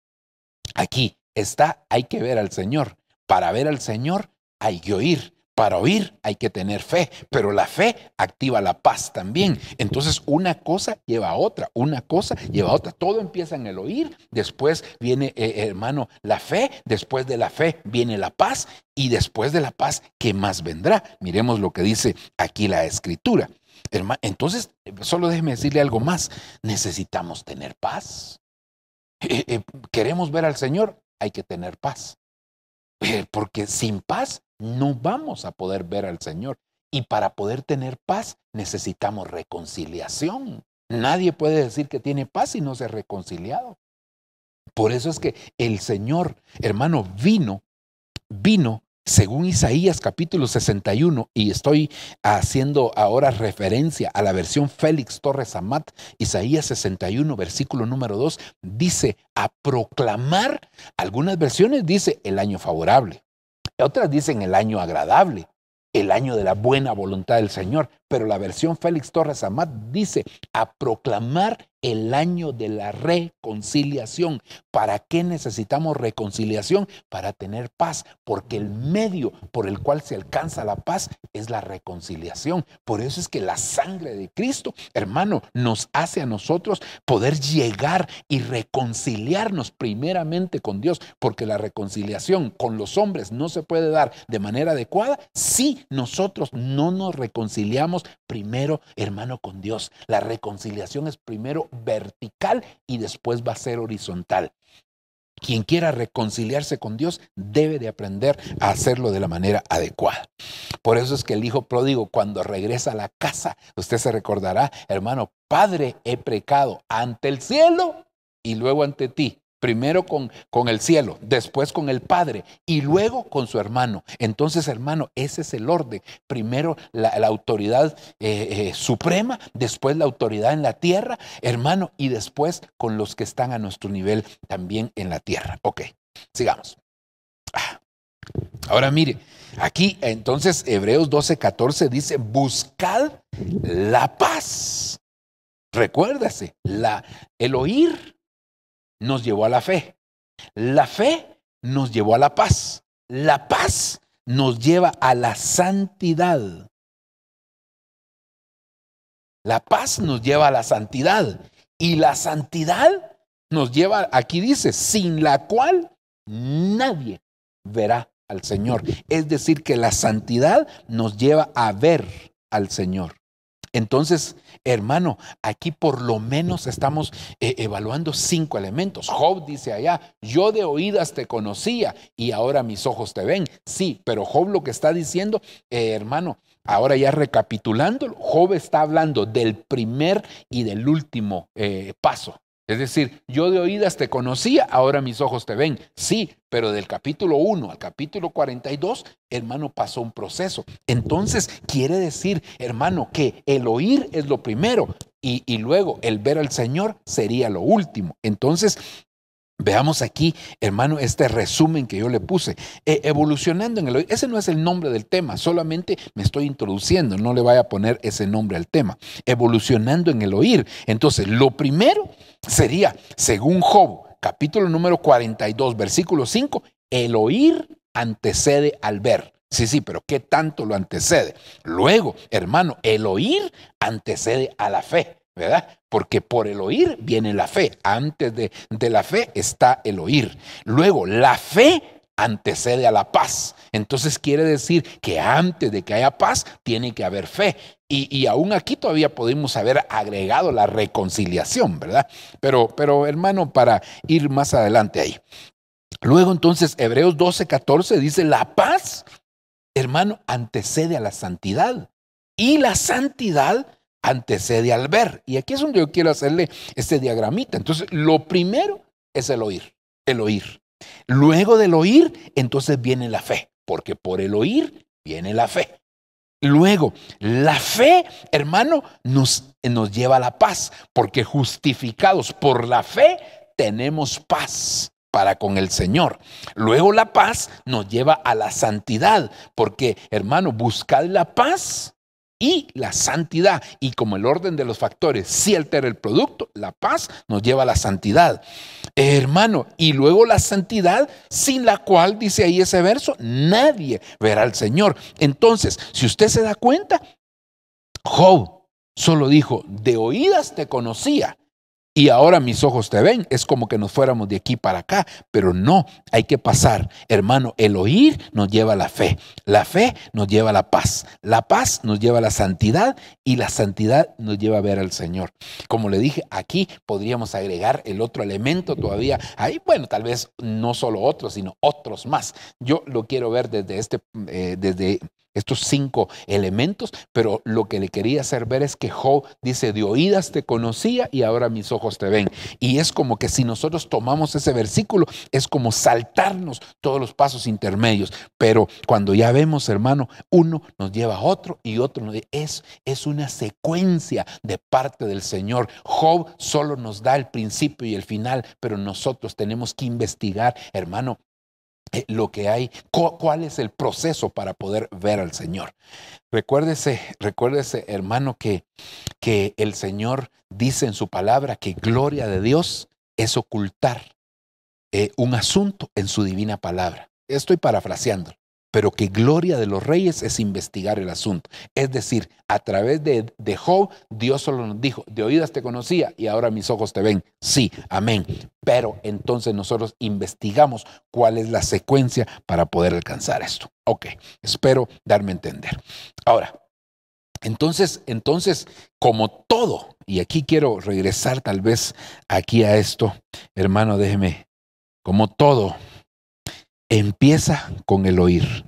aquí está, hay que ver al Señor. Para ver al Señor hay que oír. Para oír hay que tener fe, pero la fe activa la paz también. Entonces una cosa lleva a otra, una cosa lleva a otra. Todo empieza en el oír, después viene, hermano, la fe, después de la fe viene la paz y después de la paz, ¿qué más vendrá? Miremos lo que dice aquí la Escritura. Entonces, solo déjeme decirle algo más. Necesitamos tener paz. Queremos ver al Señor, hay que tener paz. Porque sin paz no vamos a poder ver al Señor. Y para poder tener paz necesitamos reconciliación. Nadie puede decir que tiene paz si no se ha reconciliado. Por eso es que el Señor, hermano, vino según Isaías capítulo 61, y estoy haciendo ahora referencia a la versión Félix Torres Amat. Isaías 61, versículo número 2, dice a proclamar. Algunas versiones dice el año favorable, otras dicen el año agradable, el año de la buena voluntad del Señor. Pero la versión Félix Torres Amat dice a proclamar el año de la reconciliación. ¿Para qué necesitamos reconciliación? Para tener paz, porque el medio por el cual se alcanza la paz es la reconciliación. Por eso es que la sangre de Cristo, hermano, nos hace a nosotros poder llegar y reconciliarnos primeramente con Dios, porque la reconciliación con los hombres no se puede dar de manera adecuada si nosotros no nos reconciliamos primero, hermano, con Dios. La reconciliación es primero vertical y después va a ser horizontal. Quien quiera reconciliarse con Dios debe de aprender a hacerlo de la manera adecuada. Por eso es que el hijo pródigo, cuando regresa a la casa, usted se recordará, hermano, Padre, he pecado ante el cielo y luego ante ti. Primero con el cielo, después con el Padre y luego con su hermano. Entonces, hermano, ese es el orden. Primero la autoridad suprema, después la autoridad en la tierra, hermano, y después con los que están a nuestro nivel también en la tierra. Ok, sigamos. Ahora mire, aquí entonces Hebreos 12:14 dice, buscad la paz. Recuérdase, el oír nos llevó a la fe. La fe nos llevó a la paz. La paz nos lleva a la santidad. La paz nos lleva a la santidad. Y la santidad nos lleva, aquí dice, sin la cual nadie verá al Señor. Es decir, que la santidad nos lleva a ver al Señor. Entonces, hermano, aquí por lo menos estamos evaluando 5 elementos. Job dice allá, yo de oídas te conocía y ahora mis ojos te ven. Sí, pero Job lo que está diciendo, hermano, ahora ya recapitulando, Job está hablando del primer y del último paso. Es decir, yo de oídas te conocía, ahora mis ojos te ven. Sí, pero del capítulo 1 al capítulo 42, hermano, pasó un proceso. Entonces, quiere decir, hermano, que el oír es lo primero y luego el ver al Señor sería lo último. Entonces, veamos aquí, hermano, este resumen que yo le puse. Evolucionando en el oír. Ese no es el nombre del tema, solamente me estoy introduciendo, no le vaya a poner ese nombre al tema. Evolucionando en el oír. Entonces, lo primero sería, según Job, capítulo número 42, versículo 5, el oír antecede al ver. Sí, pero ¿qué tanto lo antecede? Luego, hermano, el oír antecede a la fe, ¿verdad? Porque por el oír viene la fe. Antes de la fe está el oír. Luego, la fe antecede a la paz. Entonces quiere decir que antes de que haya paz, tiene que haber fe. Y aún aquí todavía podemos haber agregado la reconciliación, ¿verdad? Pero hermano, para ir más adelante ahí. Luego entonces Hebreos 12:14 dice, la paz, hermano, antecede a la santidad. Y la santidad antecede al ver. Y aquí es donde yo quiero hacerle este diagramita. Entonces, lo primero es el oír. El oír. Luego del oír, entonces viene la fe. Porque por el oír viene la fe. Luego, la fe, hermano, nos lleva a la paz, porque justificados por la fe, tenemos paz para con el Señor. Luego la paz nos lleva a la santidad, porque, hermano, buscad la paz y la santidad. Y como el orden de los factores sí altera el producto, la paz nos lleva a la santidad. Hermano, y luego la santidad, sin la cual, dice ahí ese verso, nadie verá al Señor. Entonces, si usted se da cuenta, Job solo dijo, de oídas te conocía y ahora mis ojos te ven. Es como que nos fuéramos de aquí para acá, pero no, hay que pasar. Hermano, el oír nos lleva a la fe nos lleva a la paz nos lleva a la santidad y la santidad nos lleva a ver al Señor. Como le dije, aquí podríamos agregar el otro elemento todavía. Ahí, bueno, tal vez no solo otros, sino otros más. Yo lo quiero ver desde estos 5 elementos, pero lo que le quería hacer ver es que Job dice, de oídas te conocía y ahora mis ojos te ven. Y es como que si nosotros tomamos ese versículo, es como saltarnos todos los pasos intermedios. Pero cuando ya vemos, hermano, uno nos lleva a otro y otro nos lleva. Es una secuencia de parte del Señor. Job solo nos da el principio y el final, pero nosotros tenemos que investigar, hermano, lo que hay, cuál es el proceso para poder ver al Señor. Recuérdese, hermano, que el Señor dice en su palabra que gloria de Dios es ocultar un asunto en su divina palabra. Estoy parafraseando, pero que gloria de los reyes es investigar el asunto. Es decir, a través de Job, Dios solo nos dijo, de oídas te conocía y ahora mis ojos te ven. Sí, amén. Pero entonces nosotros investigamos cuál es la secuencia para poder alcanzar esto. Ok, espero darme a entender. Ahora, entonces, como todo, y aquí quiero regresar tal vez aquí a esto, hermano, déjeme, como todo, empieza con el oír.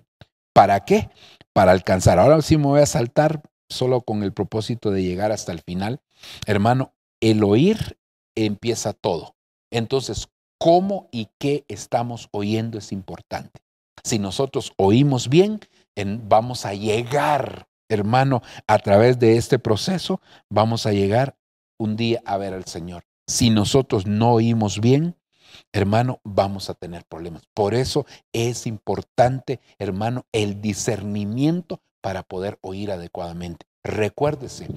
¿Para qué? Para alcanzar. Ahora sí me voy a saltar solo con el propósito de llegar hasta el final. Hermano, el oír empieza todo. Entonces, cómo y qué estamos oyendo es importante. Si nosotros oímos bien, vamos a llegar, hermano, a través de este proceso, vamos a llegar un día a ver al Señor. Si nosotros no oímos bien, hermano, vamos a tener problemas. Por eso es importante, hermano, el discernimiento para poder oír adecuadamente. Recuérdese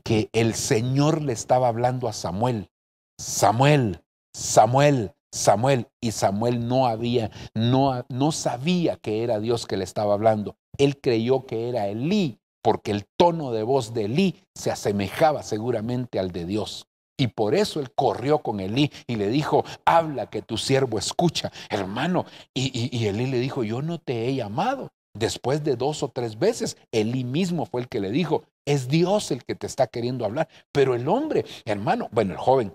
que el Señor le estaba hablando a Samuel. Samuel, Samuel, Samuel. Y Samuel no sabía que era Dios que le estaba hablando. Él creyó que era Elí, porque el tono de voz de Elí se asemejaba seguramente al de Dios. Y por eso él corrió con Elí y le dijo, habla que tu siervo escucha, hermano. Y Elí le dijo, yo no te he llamado. Después de 2 o 3 veces, Elí mismo fue el que le dijo, es Dios el que te está queriendo hablar. Pero el hombre, hermano, bueno, el joven,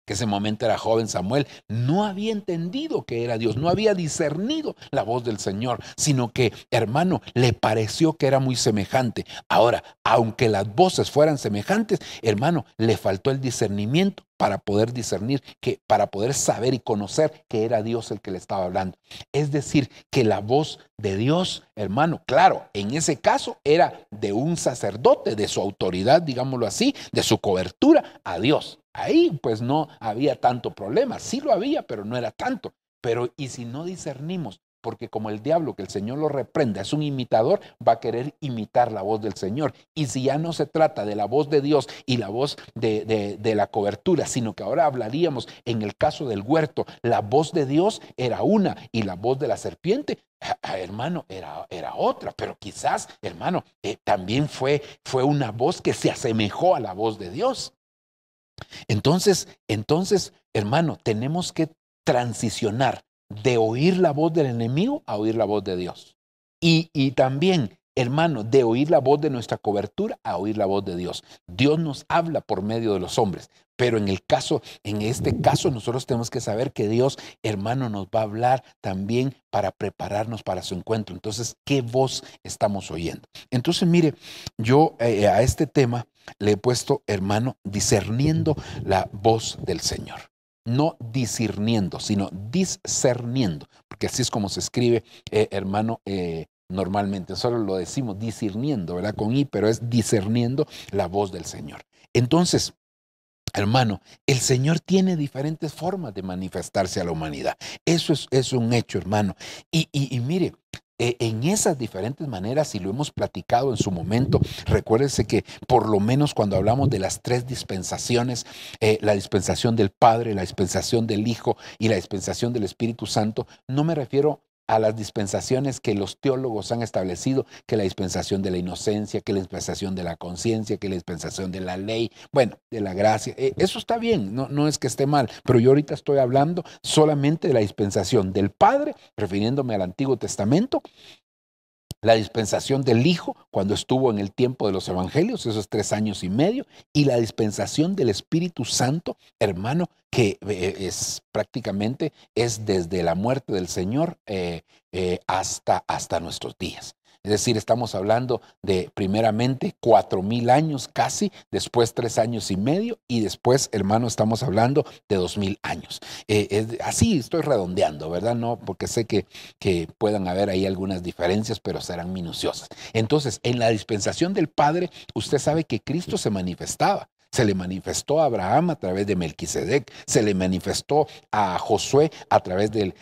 que ese momento era joven Samuel, no había entendido que era Dios, no había discernido la voz del Señor, sino que, hermano, le pareció que era muy semejante. Ahora, aunque las voces fueran semejantes, hermano, le faltó el discernimiento para poder discernir, para poder saber y conocer que era Dios el que le estaba hablando. Es decir, que la voz de Dios, hermano, claro, en ese caso era de un sacerdote, de su autoridad, digámoslo así, de su cobertura a Dios. Ahí pues no había tanto problema, sí lo había, pero no era tanto. Pero ¿y si no discernimos? Porque como el diablo, que el Señor lo reprenda, es un imitador, va a querer imitar la voz del Señor. Y si ya no se trata de la voz de Dios y la voz de la cobertura, sino que ahora hablaríamos en el caso del huerto, la voz de Dios era una y la voz de la serpiente, hermano, era otra. Pero quizás, hermano, también fue una voz que se asemejó a la voz de Dios. Entonces, hermano, tenemos que transicionar de oír la voz del enemigo a oír la voz de Dios. Y también, hermano, de oír la voz de nuestra cobertura a oír la voz de Dios. Dios nos habla por medio de los hombres, pero en este caso nosotros tenemos que saber que Dios, hermano, nos va a hablar también para prepararnos para su encuentro. Entonces, ¿qué voz estamos oyendo? Entonces, mire, yo a este tema le he puesto, hermano, discerniendo la voz del Señor. No discerniendo, sino discerniendo, porque así es como se escribe, hermano, normalmente. Solo lo decimos discerniendo, ¿verdad? Con I, pero es discerniendo la voz del Señor. Entonces, hermano, el Señor tiene diferentes formas de manifestarse a la humanidad. Eso es un hecho, hermano. Y mire, en esas diferentes maneras, y lo hemos platicado en su momento, recuérdese que por lo menos cuando hablamos de las 3 dispensaciones, la dispensación del Padre, la dispensación del Hijo y la dispensación del Espíritu Santo, no me refiero a las dispensaciones que los teólogos han establecido, que la dispensación de la inocencia, que la dispensación de la conciencia, que la dispensación de la ley, bueno, de la gracia. Eso está bien, no es que esté mal, pero yo ahorita estoy hablando solamente de la dispensación del Padre, refiriéndome al Antiguo Testamento, la dispensación del Hijo cuando estuvo en el tiempo de los evangelios, esos 3 años y medio, y la dispensación del Espíritu Santo, hermano, que prácticamente es desde la muerte del Señor hasta nuestros días. Es decir, estamos hablando de primeramente 4,000 años casi, después 3 años y medio y después, hermano, estamos hablando de 2,000 años. Así estoy redondeando, ¿verdad? No, porque sé que puedan haber ahí algunas diferencias, pero serán minuciosas. Entonces, en la dispensación del Padre, usted sabe que Cristo se manifestaba. Se le manifestó a Abraham a través de Melquisedec, se le manifestó a Josué a través del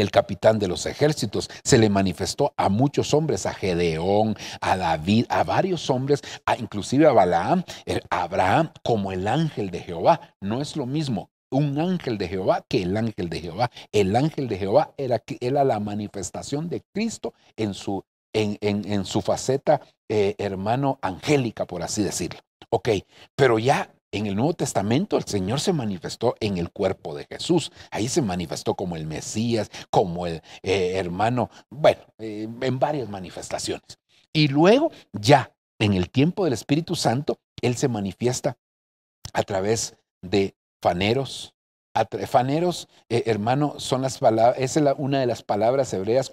capitán de los ejércitos, se le manifestó a muchos hombres, a Gedeón, a David, a varios hombres, inclusive a Balaam, a Abraham, como el ángel de Jehová. No es lo mismo un ángel de Jehová que el ángel de Jehová. El ángel de Jehová era la manifestación de Cristo en su faceta, hermano, angélica, por así decirlo. Ok, pero ya en el Nuevo Testamento el Señor se manifestó en el cuerpo de Jesús. Ahí se manifestó como el Mesías, como el hermano, bueno, en varias manifestaciones. Y luego ya en el tiempo del Espíritu Santo, Él se manifiesta a través de faneros. Faneros, hermano, son las palabras, es una de las palabras hebreas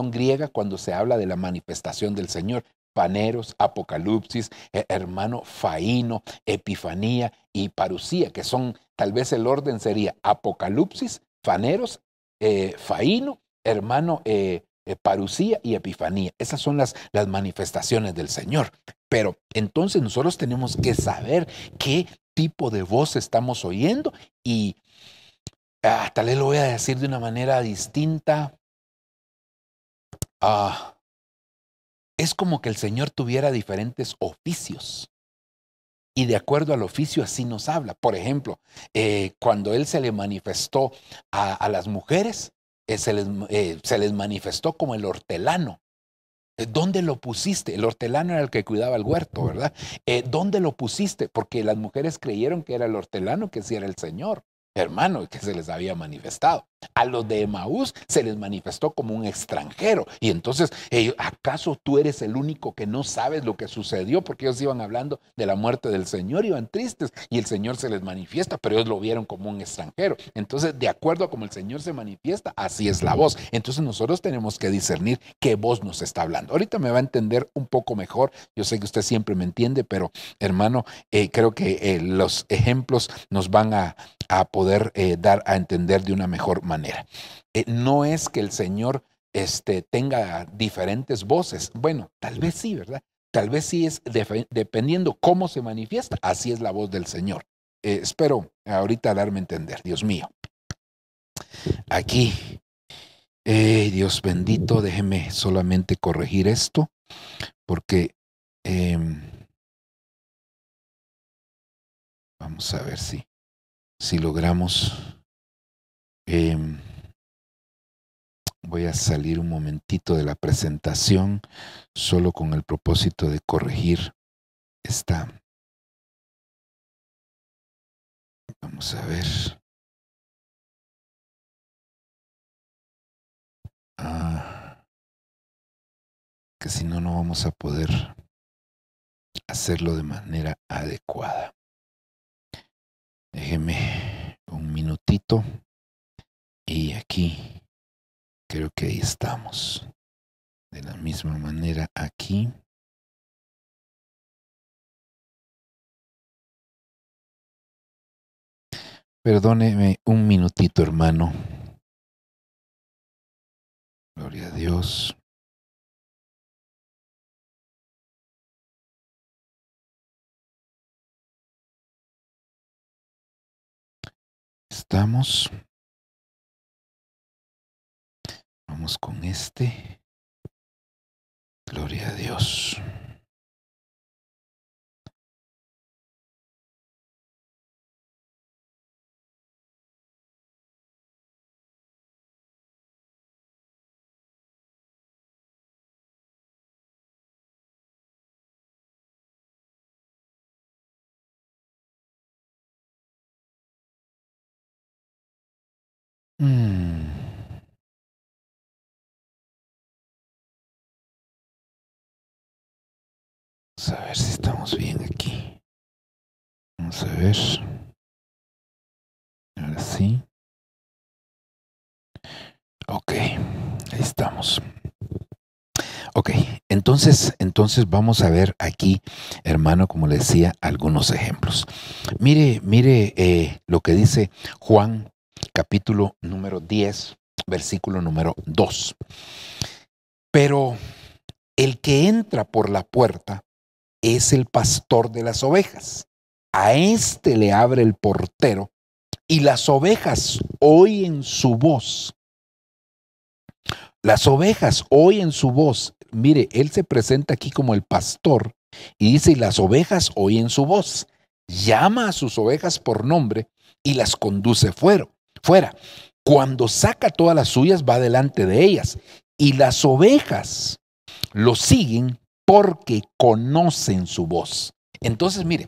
griega, cuando se habla de la manifestación del Señor. Faneros, Apocalipsis, hermano, Faíno, Epifanía y Parusía, que son, tal vez el orden sería Apocalipsis, Faneros, Faíno, hermano, Parusía y Epifanía. Esas son las manifestaciones del Señor. Pero entonces nosotros tenemos que saber qué tipo de voz estamos oyendo y tal vez lo voy a decir de una manera distinta. Es como que el Señor tuviera diferentes oficios y de acuerdo al oficio así nos habla. Por ejemplo, cuando Él se le manifestó a las mujeres, se les manifestó como el hortelano. ¿Dónde lo pusiste? El hortelano era el que cuidaba el huerto, ¿verdad? ¿Dónde lo pusiste? Porque las mujeres creyeron que era el hortelano, que sí era el Señor, hermano, que se les había manifestado. A los de Emaús se les manifestó como un extranjero. Y entonces, ¿acaso tú eres el único que no sabes lo que sucedió? Porque ellos iban hablando de la muerte del Señor, iban tristes y el Señor se les manifiesta, pero ellos lo vieron como un extranjero. Entonces, de acuerdo a cómo el Señor se manifiesta, así es la voz. Entonces nosotros tenemos que discernir qué voz nos está hablando. Ahorita me va a entender un poco mejor. Yo sé que usted siempre me entiende, pero hermano, creo que los ejemplos nos van a poder dar a entender de una mejor manera. No es que el Señor tenga diferentes voces. Bueno, tal vez sí, ¿verdad? Tal vez sí es dependiendo cómo se manifiesta. Así es la voz del Señor. Espero ahorita darme a entender. Dios mío. Aquí, Dios bendito, déjeme solamente corregir esto porque vamos a ver si logramos. Voy a salir un momentito de la presentación solo con el propósito de corregir esta. Vamos a ver. Que si no, no vamos a poder hacerlo de manera adecuada. Déjeme un minutito y aquí creo que ahí estamos. De la misma manera aquí. Perdóneme un minutito, hermano. Gloria a Dios. Estamos. Vamos con este. Gloria a Dios. Vamos a ver si estamos bien aquí. Vamos a ver. Ahora sí. Ok, ahí estamos. Ok, entonces vamos a ver aquí, hermano, como le decía, algunos ejemplos. Mire lo que dice Juan, capítulo número 10, versículo número 2. Pero el que entra por la puerta es el pastor de las ovejas. A éste le abre el portero y las ovejas oyen su voz. Las ovejas oyen su voz. Mire, él se presenta aquí como el pastor y dice, y las ovejas oyen su voz. Llama a sus ovejas por nombre y las conduce fuera. Cuando saca todas las suyas, va delante de ellas. Y las ovejas lo siguen porque conocen su voz. Entonces, mire,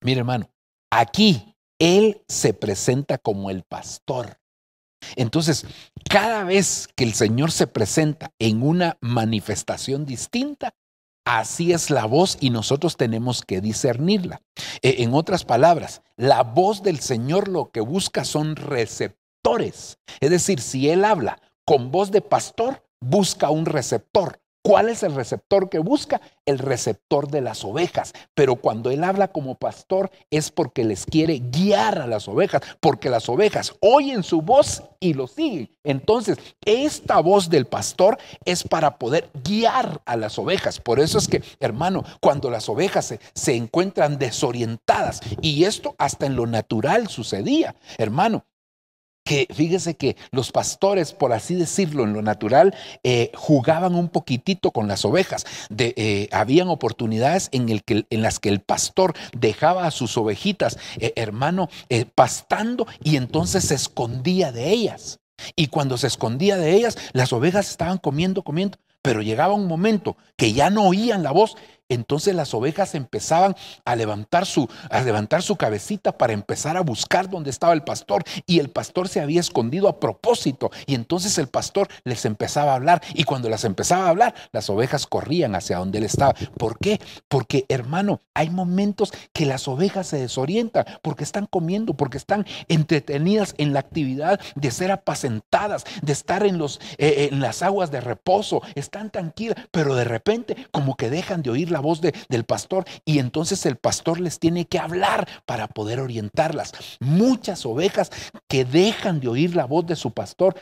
hermano, aquí él se presenta como el pastor. Entonces, cada vez que el Señor se presenta en una manifestación distinta, así es la voz y nosotros tenemos que discernirla. En otras palabras, la voz del Señor lo que busca son receptores. Es decir, si Él habla con voz de pastor, busca un receptor. ¿Cuál es el receptor que busca? El receptor de las ovejas. Pero cuando Él habla como pastor es porque les quiere guiar a las ovejas, porque las ovejas oyen su voz y lo siguen. Entonces, esta voz del pastor es para poder guiar a las ovejas. Por eso es que, hermano, cuando las ovejas se encuentran desorientadas, y esto hasta en lo natural sucedía, hermano, que fíjese que los pastores, por así decirlo, en lo natural, jugaban un poquitito con las ovejas. Habían oportunidades en las que el pastor dejaba a sus ovejitas, hermano, pastando, y entonces se escondía de ellas. Y cuando se escondía de ellas, las ovejas estaban comiendo, pero llegaba un momento que ya no oían la voz. Entonces las ovejas empezaban a levantar su cabecita para empezar a buscar dónde estaba el pastor, y el pastor se había escondido a propósito, y entonces el pastor les empezaba a hablar, y cuando las empezaba a hablar, las ovejas corrían hacia donde él estaba. ¿Por qué? Porque, hermano, hay momentos que las ovejas se desorientan porque están comiendo, porque están entretenidas en la actividad de ser apacentadas, de estar en las aguas de reposo, están tranquilas, pero de repente como que dejan de oír la voz del pastor, y entonces el pastor les tiene que hablar para poder orientarlas. Muchas ovejas que dejan de oír la voz de su pastor,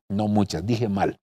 no muchas, dije mal.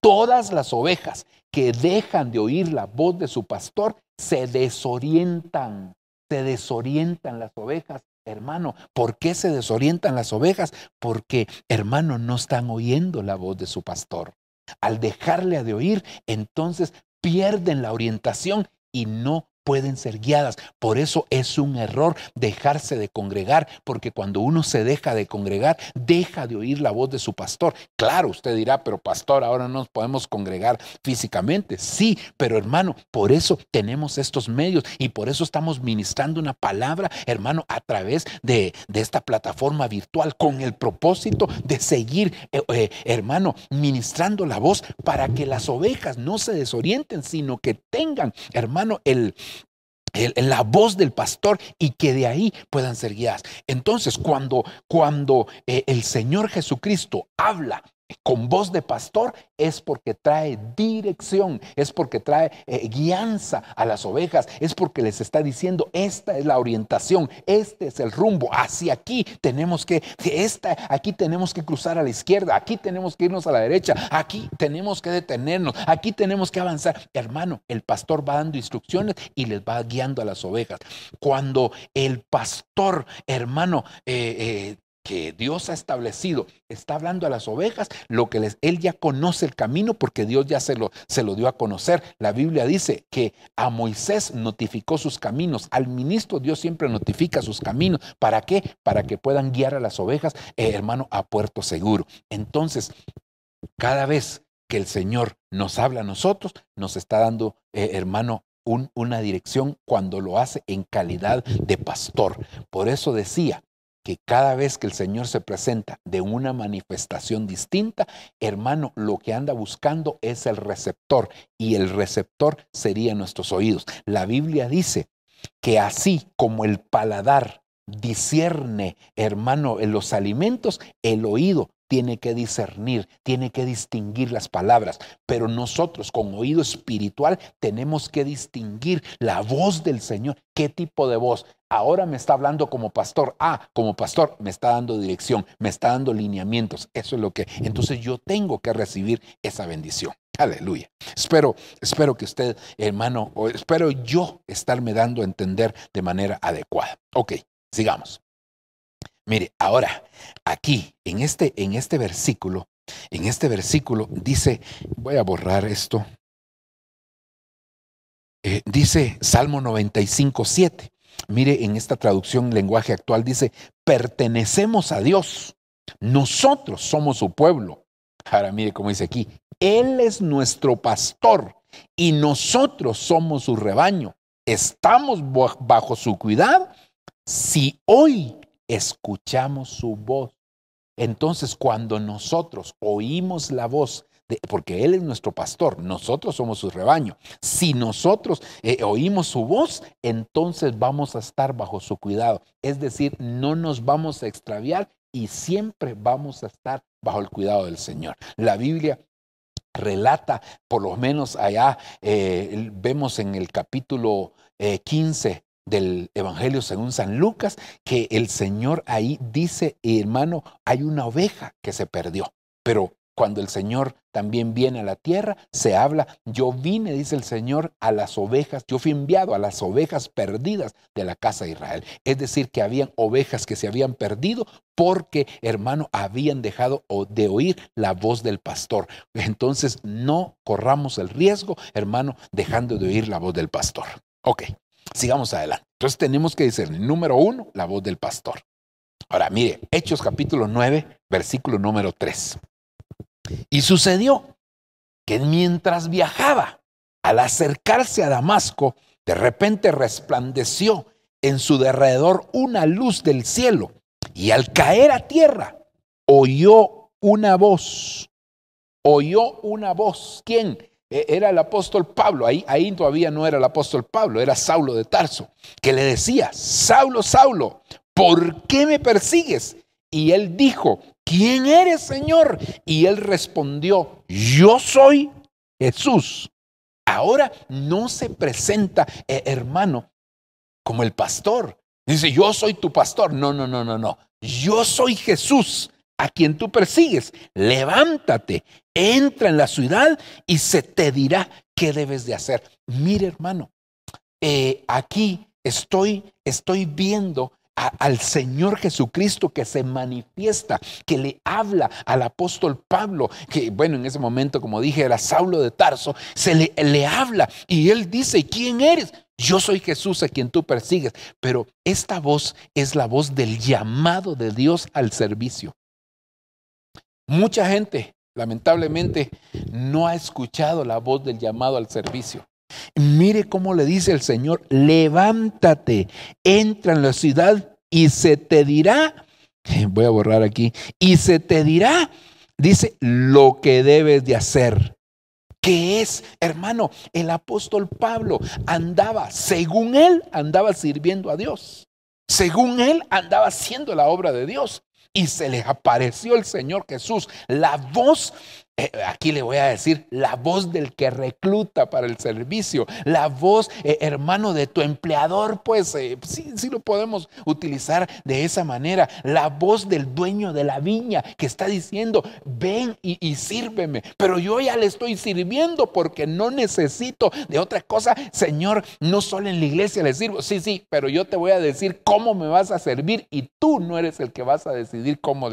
Todas las ovejas que dejan de oír la voz de su pastor se desorientan las ovejas. Hermano, ¿por qué se desorientan las ovejas? Porque, hermano, no están oyendo la voz de su pastor. Al dejarle de oír, entonces pierden la orientación y no pueden ser guiadas. Por eso es un error dejarse de congregar, porque cuando uno se deja de congregar, deja de oír la voz de su pastor. Claro, usted dirá, pero pastor, ahora no nos podemos congregar físicamente. Sí, pero hermano, por eso tenemos estos medios, y por eso estamos ministrando una palabra, hermano, a través de esta plataforma virtual, con el propósito de seguir, hermano, ministrando la voz para que las ovejas no se desorienten, sino que tengan, hermano, la voz del pastor, y que de ahí puedan ser guiadas. Entonces, cuando el Señor Jesucristo habla con voz de pastor, es porque trae dirección, es porque trae guianza a las ovejas, es porque les está diciendo: esta es la orientación, este es el rumbo, hacia aquí tenemos que cruzar a la izquierda, aquí tenemos que irnos a la derecha, aquí tenemos que detenernos, aquí tenemos que avanzar. Hermano, el pastor va dando instrucciones y les va guiando a las ovejas. Cuando el pastor, hermano, que Dios ha establecido, está hablando a las ovejas, él ya conoce el camino, porque Dios ya se lo dio a conocer. La Biblia dice que a Moisés notificó sus caminos, al ministro Dios siempre notifica sus caminos. ¿Para qué? Para que puedan guiar a las ovejas, hermano, a puerto seguro. Entonces, cada vez que el Señor nos habla a nosotros, nos está dando, hermano, una dirección, cuando lo hace en calidad de pastor. Por eso decía que cada vez que el Señor se presenta de una manifestación distinta, hermano, lo que anda buscando es el receptor, y el receptor serían nuestros oídos. La Biblia dice que así como el paladar discierne, hermano, en los alimentos, el oído tiene que discernir, tiene que distinguir las palabras. Pero nosotros, con oído espiritual, tenemos que distinguir la voz del Señor. ¿Qué tipo de voz? Ahora me está hablando como pastor. Como pastor me está dando dirección, me está dando lineamientos. Eso es lo que... Entonces yo tengo que recibir esa bendición. Aleluya. Espero que usted, hermano, o espero yo estarme dando a entender de manera adecuada. Ok, sigamos. Mire, ahora, aquí, en este versículo dice, voy a borrar esto, dice Salmo 95:7. Mire, en esta traducción lenguaje actual dice: pertenecemos a Dios, nosotros somos su pueblo. Ahora mire cómo dice aquí: Él es nuestro pastor y nosotros somos su rebaño. Estamos bajo su cuidado si hoy escuchamos su voz. Entonces, cuando nosotros oímos la voz, porque Él es nuestro pastor, nosotros somos su rebaño. Si nosotros oímos su voz, entonces vamos a estar bajo su cuidado. Es decir, no nos vamos a extraviar y siempre vamos a estar bajo el cuidado del Señor. La Biblia relata, por lo menos allá vemos en el capítulo 15 del Evangelio según San Lucas, que el Señor ahí dice, hermano, hay una oveja que se perdió, pero cuando el Señor también viene a la tierra, se habla, yo vine, dice el Señor, a las ovejas, yo fui enviado a las ovejas perdidas de la casa de Israel. Es decir, que habían ovejas que se habían perdido porque, hermano, habían dejado de oír la voz del pastor. Entonces, no corramos el riesgo, hermano, dejando de oír la voz del pastor. Ok, sigamos adelante. Entonces, tenemos que discernir, número 1, la voz del pastor. Ahora, mire, Hechos capítulo 9, versículo número 3. Y sucedió que mientras viajaba, al acercarse a Damasco, de repente resplandeció en su derredor una luz del cielo, y al caer a tierra, oyó una voz. ¿Quién? Era el apóstol Pablo. Ahí todavía no era el apóstol Pablo, era Saulo de Tarso, que le decía, Saulo, Saulo, ¿por qué me persigues? Y él dijo, ¿quién eres, Señor? Y él respondió, yo soy Jesús. Ahora no se presenta, hermano, como el pastor. Dice, yo soy tu pastor. No. Yo soy Jesús, a quien tú persigues. Levántate, entra en la ciudad y se te dirá qué debes de hacer. Mire, hermano, aquí estoy viendo al Señor Jesucristo que se manifiesta, que le habla al apóstol Pablo, que bueno, en ese momento, como dije, era Saulo de Tarso, le habla y él dice, ¿quién eres? Yo soy Jesús a quien tú persigues. Pero esta voz es la voz del llamado de Dios al servicio. Mucha gente, lamentablemente, no ha escuchado la voz del llamado al servicio. Mire cómo le dice el Señor, levántate, entra en la ciudad y se te dirá, voy a borrar aquí, y se te dirá, dice, lo que debes de hacer. ¿Qué es, hermano? El apóstol Pablo según él, andaba sirviendo a Dios. Según él, andaba haciendo la obra de Dios. Y se les apareció el Señor Jesús, la voz, aquí le voy a decir, la voz del que recluta para el servicio, la voz, hermano, de tu empleador, pues sí lo podemos utilizar de esa manera, la voz del dueño de la viña que está diciendo, ven y sírveme, pero yo ya le estoy sirviendo porque no necesito de otra cosa, Señor, no solo en la iglesia le sirvo, sí, pero yo te voy a decir cómo me vas a servir y tú no eres el que vas a decidir cómo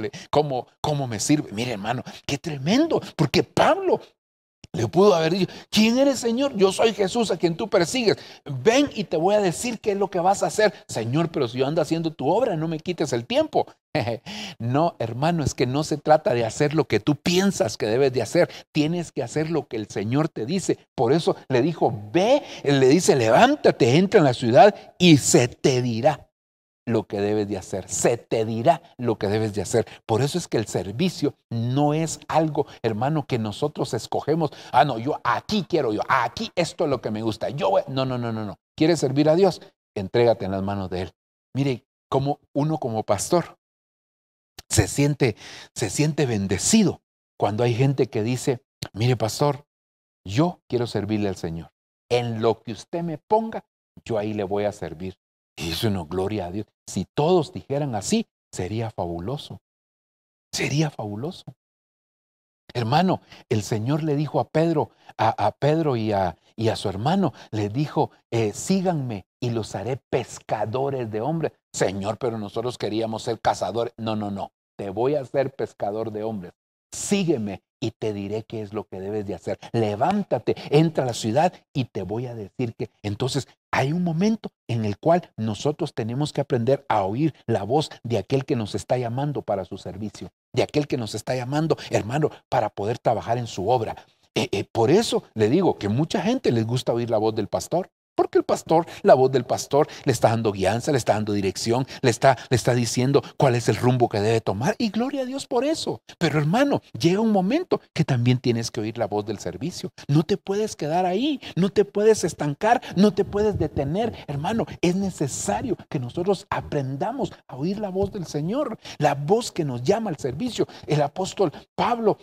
me sirve. Mire, hermano, qué tremendo, porque Pablo le pudo haber dicho, ¿quién eres, Señor? Yo soy Jesús a quien tú persigues. Ven y te voy a decir qué es lo que vas a hacer. Señor, pero si yo ando haciendo tu obra, no me quites el tiempo. No, hermano, es que no se trata de hacer lo que tú piensas que debes de hacer. Tienes que hacer lo que el Señor te dice. Por eso le dijo, ve, él le dice, levántate, entra en la ciudad y se te dirá lo que debes de hacer, se te dirá lo que debes de hacer. Por eso es que el servicio no es algo, hermano, que nosotros escogemos. No, yo aquí aquí esto es lo que me gusta. No. ¿Quieres servir a Dios? Entrégate en las manos de Él. Mire, como uno como pastor se siente bendecido cuando hay gente que dice, mire, pastor, yo quiero servirle al Señor. En lo que usted me ponga, yo ahí le voy a servir. Y eso no, gloria a Dios. Si todos dijeran así, sería fabuloso. Sería fabuloso. Hermano, el Señor le dijo a Pedro, y a su hermano, le dijo, síganme y los haré pescadores de hombres. Señor, pero nosotros queríamos ser cazadores. No, te voy a hacer pescador de hombres. Sígueme y te diré qué es lo que debes de hacer. Levántate, entra a la ciudad y te voy a decir que. Entonces, hay un momento en el cual nosotros tenemos que aprender a oír la voz de aquel que nos está llamando para su servicio, de aquel que nos está llamando, hermano, para poder trabajar en su obra. Por eso le digo que mucha gente les gusta oír la voz del pastor. Porque la voz del pastor le está dando guianza, le está dando dirección, le está diciendo cuál es el rumbo que debe tomar. Y gloria a Dios por eso. Pero hermano, llega un momento que también tienes que oír la voz del servicio. No te puedes quedar ahí, no te puedes estancar, no te puedes detener. Hermano, es necesario que nosotros aprendamos a oír la voz del Señor, la voz que nos llama al servicio. El apóstol Pablo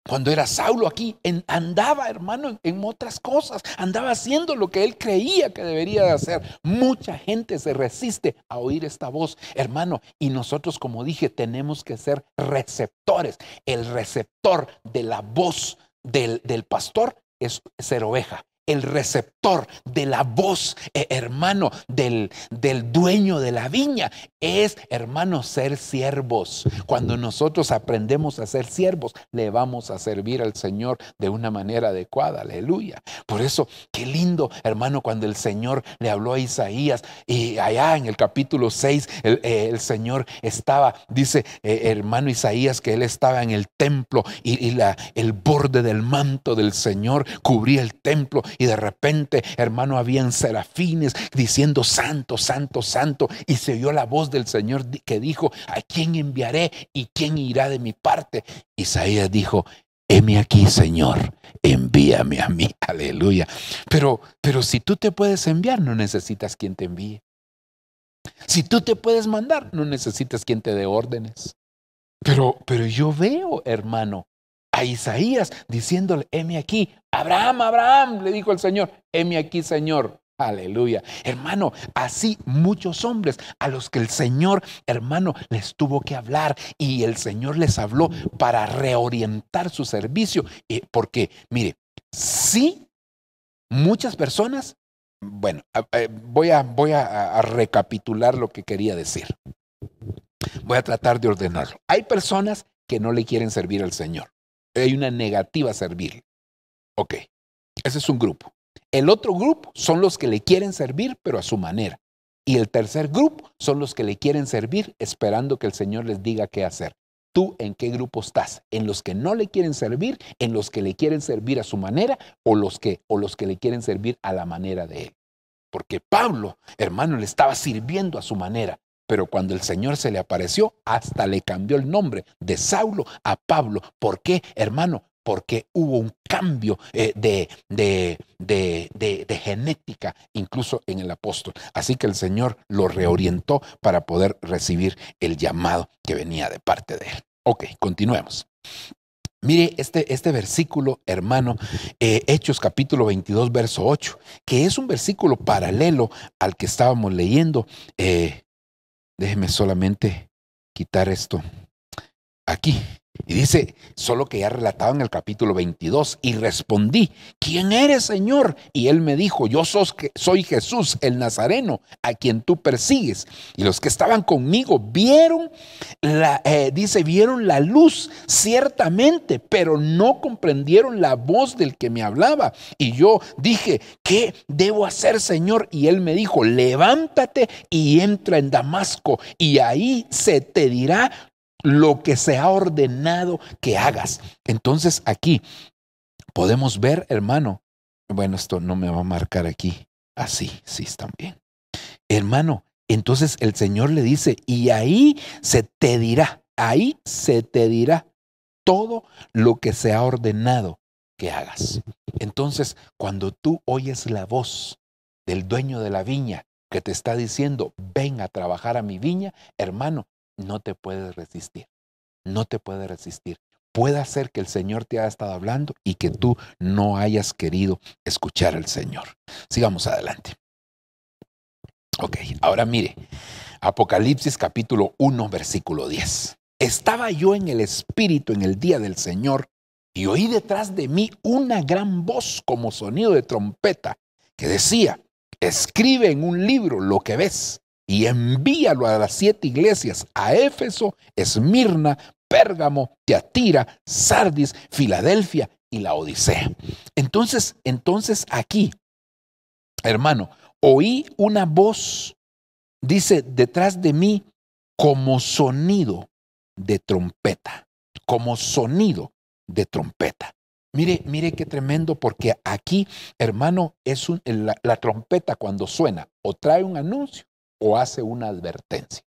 Cuando era Saulo aquí, andaba, hermano, en otras cosas. Andaba haciendo lo que él creía que debería de hacer. Mucha gente se resiste a oír esta voz, hermano. Y nosotros, como dije, tenemos que ser receptores. El receptor de la voz del pastor es ser oveja. El receptor de la voz, hermano, del dueño de la viña es, hermano, ser siervos. Cuando nosotros aprendemos a ser siervos, le vamos a servir al Señor de una manera adecuada. Aleluya. Por eso, qué lindo, hermano, cuando el Señor le habló a Isaías y allá en el capítulo 6, el Señor estaba, dice, hermano Isaías, que él estaba en el templo y el borde del manto del Señor cubría el templo. Y de repente, hermano, habían serafines diciendo santo, santo, santo. Y se oyó la voz del Señor que dijo: ¿a quién enviaré y quién irá de mi parte? Isaías dijo: heme aquí, Señor, envíame a mí. Aleluya. Pero si tú te puedes enviar, no necesitas quien te envíe. Si tú te puedes mandar, no necesitas quien te dé órdenes. Pero yo veo, hermano, a Isaías diciéndole: heme aquí. Abraham, Abraham, le dijo el Señor: heme aquí, Señor. Aleluya. Hermano, así muchos hombres a los que el Señor, hermano, les tuvo que hablar, y el Señor les habló para reorientar su servicio. Porque, mire, sí, muchas personas, bueno, voy a recapitular lo que quería decir. Voy a tratar de ordenarlo. Hay personas que no le quieren servir al Señor. Hay una negativa a servirle. Ok, ese es un grupo. El otro grupo son los que le quieren servir, pero a su manera. Y el tercer grupo son los que le quieren servir esperando que el Señor les diga qué hacer. ¿Tú en qué grupo estás? ¿En los que no le quieren servir, en los que le quieren servir a su manera, o los que le quieren servir a la manera de él? Porque Pablo, hermano, le estaba sirviendo a su manera. Pero cuando el Señor se le apareció, hasta le cambió el nombre de Saulo a Pablo. ¿Por qué, hermano? Porque hubo un cambio de genética, incluso en el apóstol. Así que el Señor lo reorientó para poder recibir el llamado que venía de parte de él. Ok, continuemos. Mire este versículo, hermano, Hechos capítulo 22, verso 8, que es un versículo paralelo al que estábamos leyendo. Déjeme solamente quitar esto aquí. Y dice, solo que ya relatado en el capítulo 22, y respondí: ¿quién eres, Señor? Y él me dijo: yo soy Jesús el Nazareno, a quien tú persigues. Y los que estaban conmigo vieron la luz ciertamente, pero no comprendieron la voz del que me hablaba. Y yo dije: ¿qué debo hacer, Señor? Y él me dijo: levántate y entra en Damasco, y ahí se te dirá lo que se ha ordenado que hagas. Entonces aquí podemos ver, hermano, bueno, esto no me va a marcar aquí, así, sí, está bien. Hermano, entonces el Señor le dice: y ahí se te dirá todo lo que se ha ordenado que hagas. Entonces, cuando tú oyes la voz del dueño de la viña que te está diciendo: ven a trabajar a mi viña, hermano, no te puedes resistir. No te puedes resistir. Puede ser que el Señor te haya estado hablando y que tú no hayas querido escuchar al Señor. Sigamos adelante. Ok, ahora mire, Apocalipsis capítulo 1, versículo 10. Estaba yo en el Espíritu en el día del Señor, y oí detrás de mí una gran voz como sonido de trompeta, que decía: escribe en un libro lo que ves y envíalo a las 7 iglesias: a Éfeso, Esmirna, Pérgamo, Tiatira, Sardis, Filadelfia y la Odisea. Entonces aquí, hermano, oí una voz, dice, detrás de mí, como sonido de trompeta, como sonido de trompeta. Mire qué tremendo, porque aquí, hermano, es la trompeta cuando suena o trae un anuncio o hace una advertencia.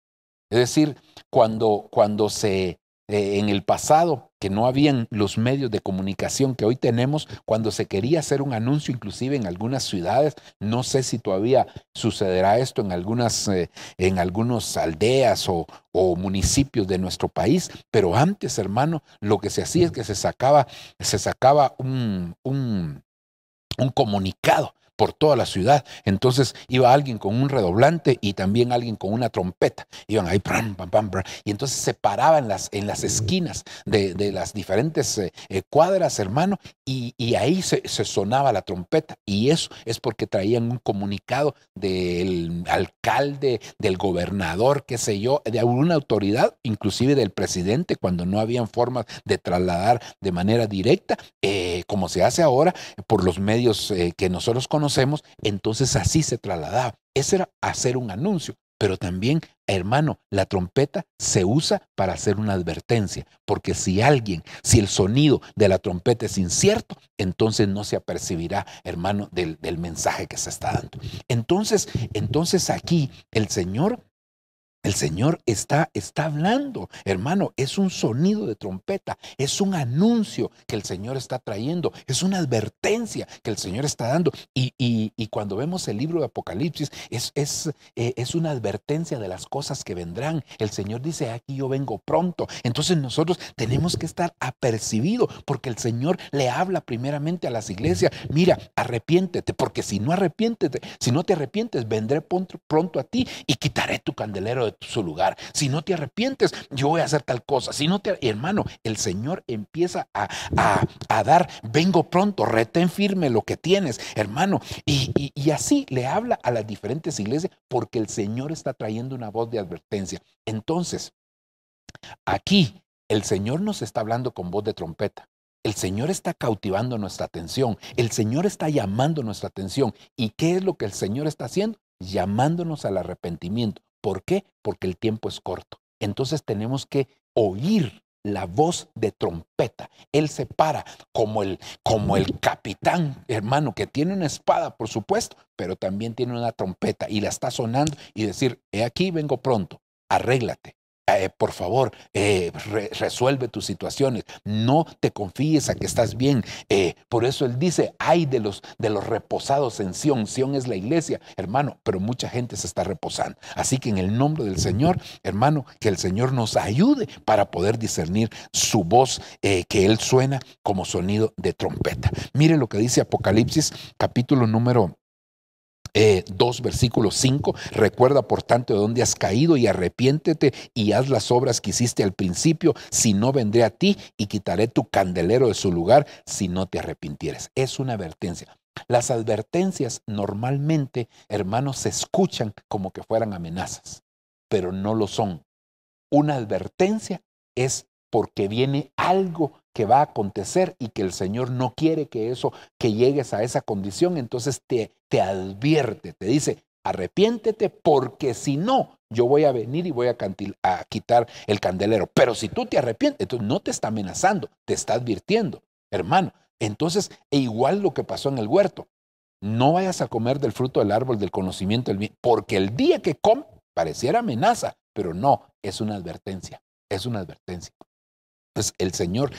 Es decir, cuando se en el pasado, que no habían los medios de comunicación que hoy tenemos, cuando se quería hacer un anuncio, inclusive en algunas ciudades, no sé si todavía sucederá esto en algunas aldeas o municipios de nuestro país, pero antes, hermano, lo que se hacía es que se sacaba un comunicado por toda la ciudad. Entonces iba alguien con un redoblante y también alguien con una trompeta. Iban ahí, pam, pam, pam, pam, y entonces se paraban en las esquinas de las diferentes cuadras, hermano, y ahí se sonaba la trompeta. Y eso es porque traían un comunicado del alcalde, del gobernador, qué sé yo, de alguna autoridad, inclusive del presidente, cuando no habían formas de trasladar de manera directa, como se hace ahora por los medios que nosotros conocemos. Entonces así se trasladaba. Ese era hacer un anuncio, pero también, hermano, la trompeta se usa para hacer una advertencia, porque si el sonido de la trompeta es incierto, entonces no se apercibirá, hermano, del mensaje que se está dando. Entonces aquí el Señor está hablando, hermano, es un sonido de trompeta, es un anuncio que el Señor está trayendo, es una advertencia que el Señor está dando. Y cuando vemos el libro de Apocalipsis, es una advertencia de las cosas que vendrán. El Señor dice, aquí yo vengo pronto. Entonces nosotros tenemos que estar apercibidos, porque el Señor le habla primeramente a las iglesias, mira, arrepiéntete, porque si no te arrepientes, vendré pronto a ti y quitaré tu candelero de su lugar. Si no te arrepientes, yo voy a hacer tal cosa. Hermano, el Señor empieza a dar, vengo pronto, retén firme lo que tienes, hermano. Y así le habla a las diferentes iglesias, porque el Señor está trayendo una voz de advertencia. Entonces, aquí el Señor nos está hablando con voz de trompeta. El Señor está cautivando nuestra atención. El Señor está llamando nuestra atención. ¿Y qué es lo que el Señor está haciendo? Llamándonos al arrepentimiento. ¿Por qué? Porque el tiempo es corto. Entonces tenemos que oír la voz de trompeta. Él se para como el capitán, hermano, que tiene una espada, por supuesto, pero también tiene una trompeta y la está sonando y decir, he aquí, vengo pronto, arréglate. Por favor, resuelve tus situaciones. No te confíes a que estás bien. Por eso él dice, ay de los reposados en Sión. Sión es la iglesia, hermano, pero mucha gente se está reposando. Así que en el nombre del Señor, hermano, que el Señor nos ayude para poder discernir su voz, que él suena como sonido de trompeta. Mire lo que dice Apocalipsis, capítulo número 2, versículo 5, recuerda por tanto de dónde has caído y arrepiéntete y haz las obras que hiciste al principio, si no vendré a ti y quitaré tu candelero de su lugar si no te arrepintieres. Es una advertencia. Las advertencias normalmente, hermanos, se escuchan como que fueran amenazas, pero no lo son. Una advertencia es porque viene algo que va a acontecer y que el Señor no quiere que llegues a esa condición. Entonces te advierte, te dice, arrepiéntete, porque si no, yo voy a venir y voy a quitar el candelero. Pero si tú te arrepientes, entonces no te está amenazando, te está advirtiendo, hermano. Entonces, igual lo que pasó en el huerto, no vayas a comer del fruto del árbol del conocimiento del bien, porque el día que comes pareciera amenaza, pero no, es una advertencia, es una advertencia. Pues el Señor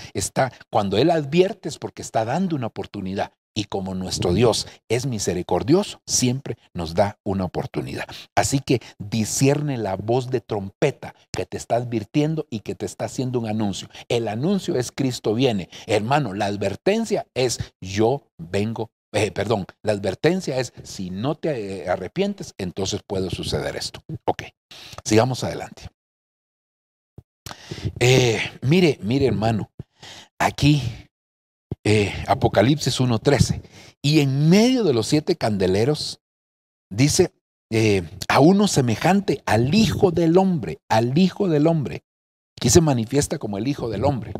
cuando Él advierte es porque está dando una oportunidad. Y como nuestro Dios es misericordioso, siempre nos da una oportunidad. Así que discierne la voz de trompeta que te está advirtiendo y que te está haciendo un anuncio. El anuncio es Cristo viene. Hermano, la advertencia es yo vengo. La advertencia es si no te arrepientes, entonces puede suceder esto. Ok, sigamos adelante. Mire hermano, aquí Apocalipsis 1:13, y en medio de los 7 candeleros dice a uno semejante al Hijo del Hombre, aquí se manifiesta como el Hijo del Hombre,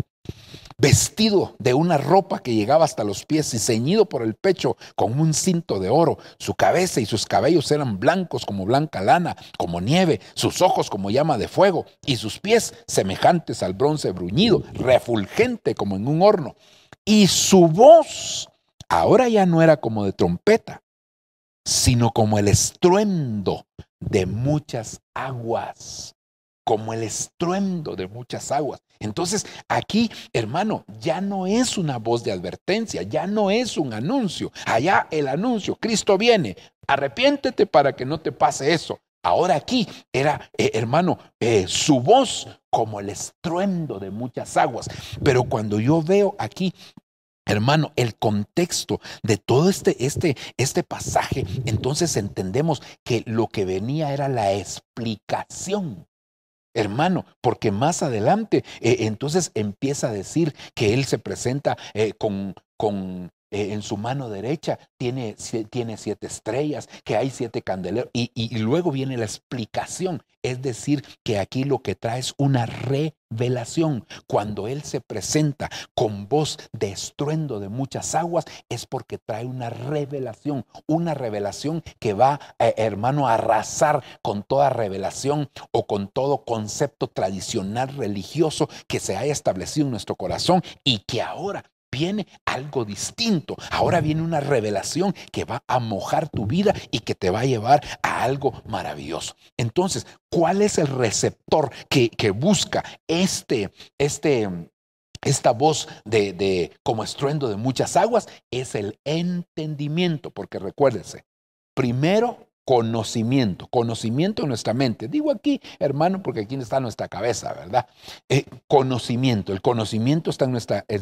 vestido de una ropa que llegaba hasta los pies y ceñido por el pecho con un cinto de oro. Su cabeza y sus cabellos eran blancos como blanca lana, como nieve, sus ojos como llama de fuego y sus pies semejantes al bronce bruñido, refulgente como en un horno. Y su voz ahora ya no era como de trompeta, sino como el estruendo de muchas aguas. como el estruendo de muchas aguas. Entonces, aquí, hermano, ya no es una voz de advertencia, ya no es un anuncio. Allá el anuncio, Cristo viene, arrepiéntete para que no te pase eso. Ahora aquí era, hermano, su voz como el estruendo de muchas aguas. Pero cuando yo veo aquí, hermano, el contexto de todo este pasaje, entonces entendemos que lo que venía era la explicación. Hermano, porque más adelante entonces empieza a decir que él se presenta en su mano derecha tiene 7 estrellas, que hay 7 candeleros, y luego viene la explicación. Es decir, que aquí lo que trae es una revelación. Cuando él se presenta con voz de estruendo de muchas aguas, es porque trae una revelación que va, hermano, a arrasar con toda revelación o con todo concepto tradicional religioso que se haya establecido en nuestro corazón, y que ahora viene algo distinto. Ahora viene una revelación que va a mojar tu vida y que te va a llevar a algo maravilloso. Entonces, ¿cuál es el receptor que busca esta voz de como estruendo de muchas aguas? Es el entendimiento, porque recuérdense, primero conocimiento en nuestra mente. Digo aquí, hermano, porque aquí está nuestra cabeza, ¿verdad? El conocimiento está en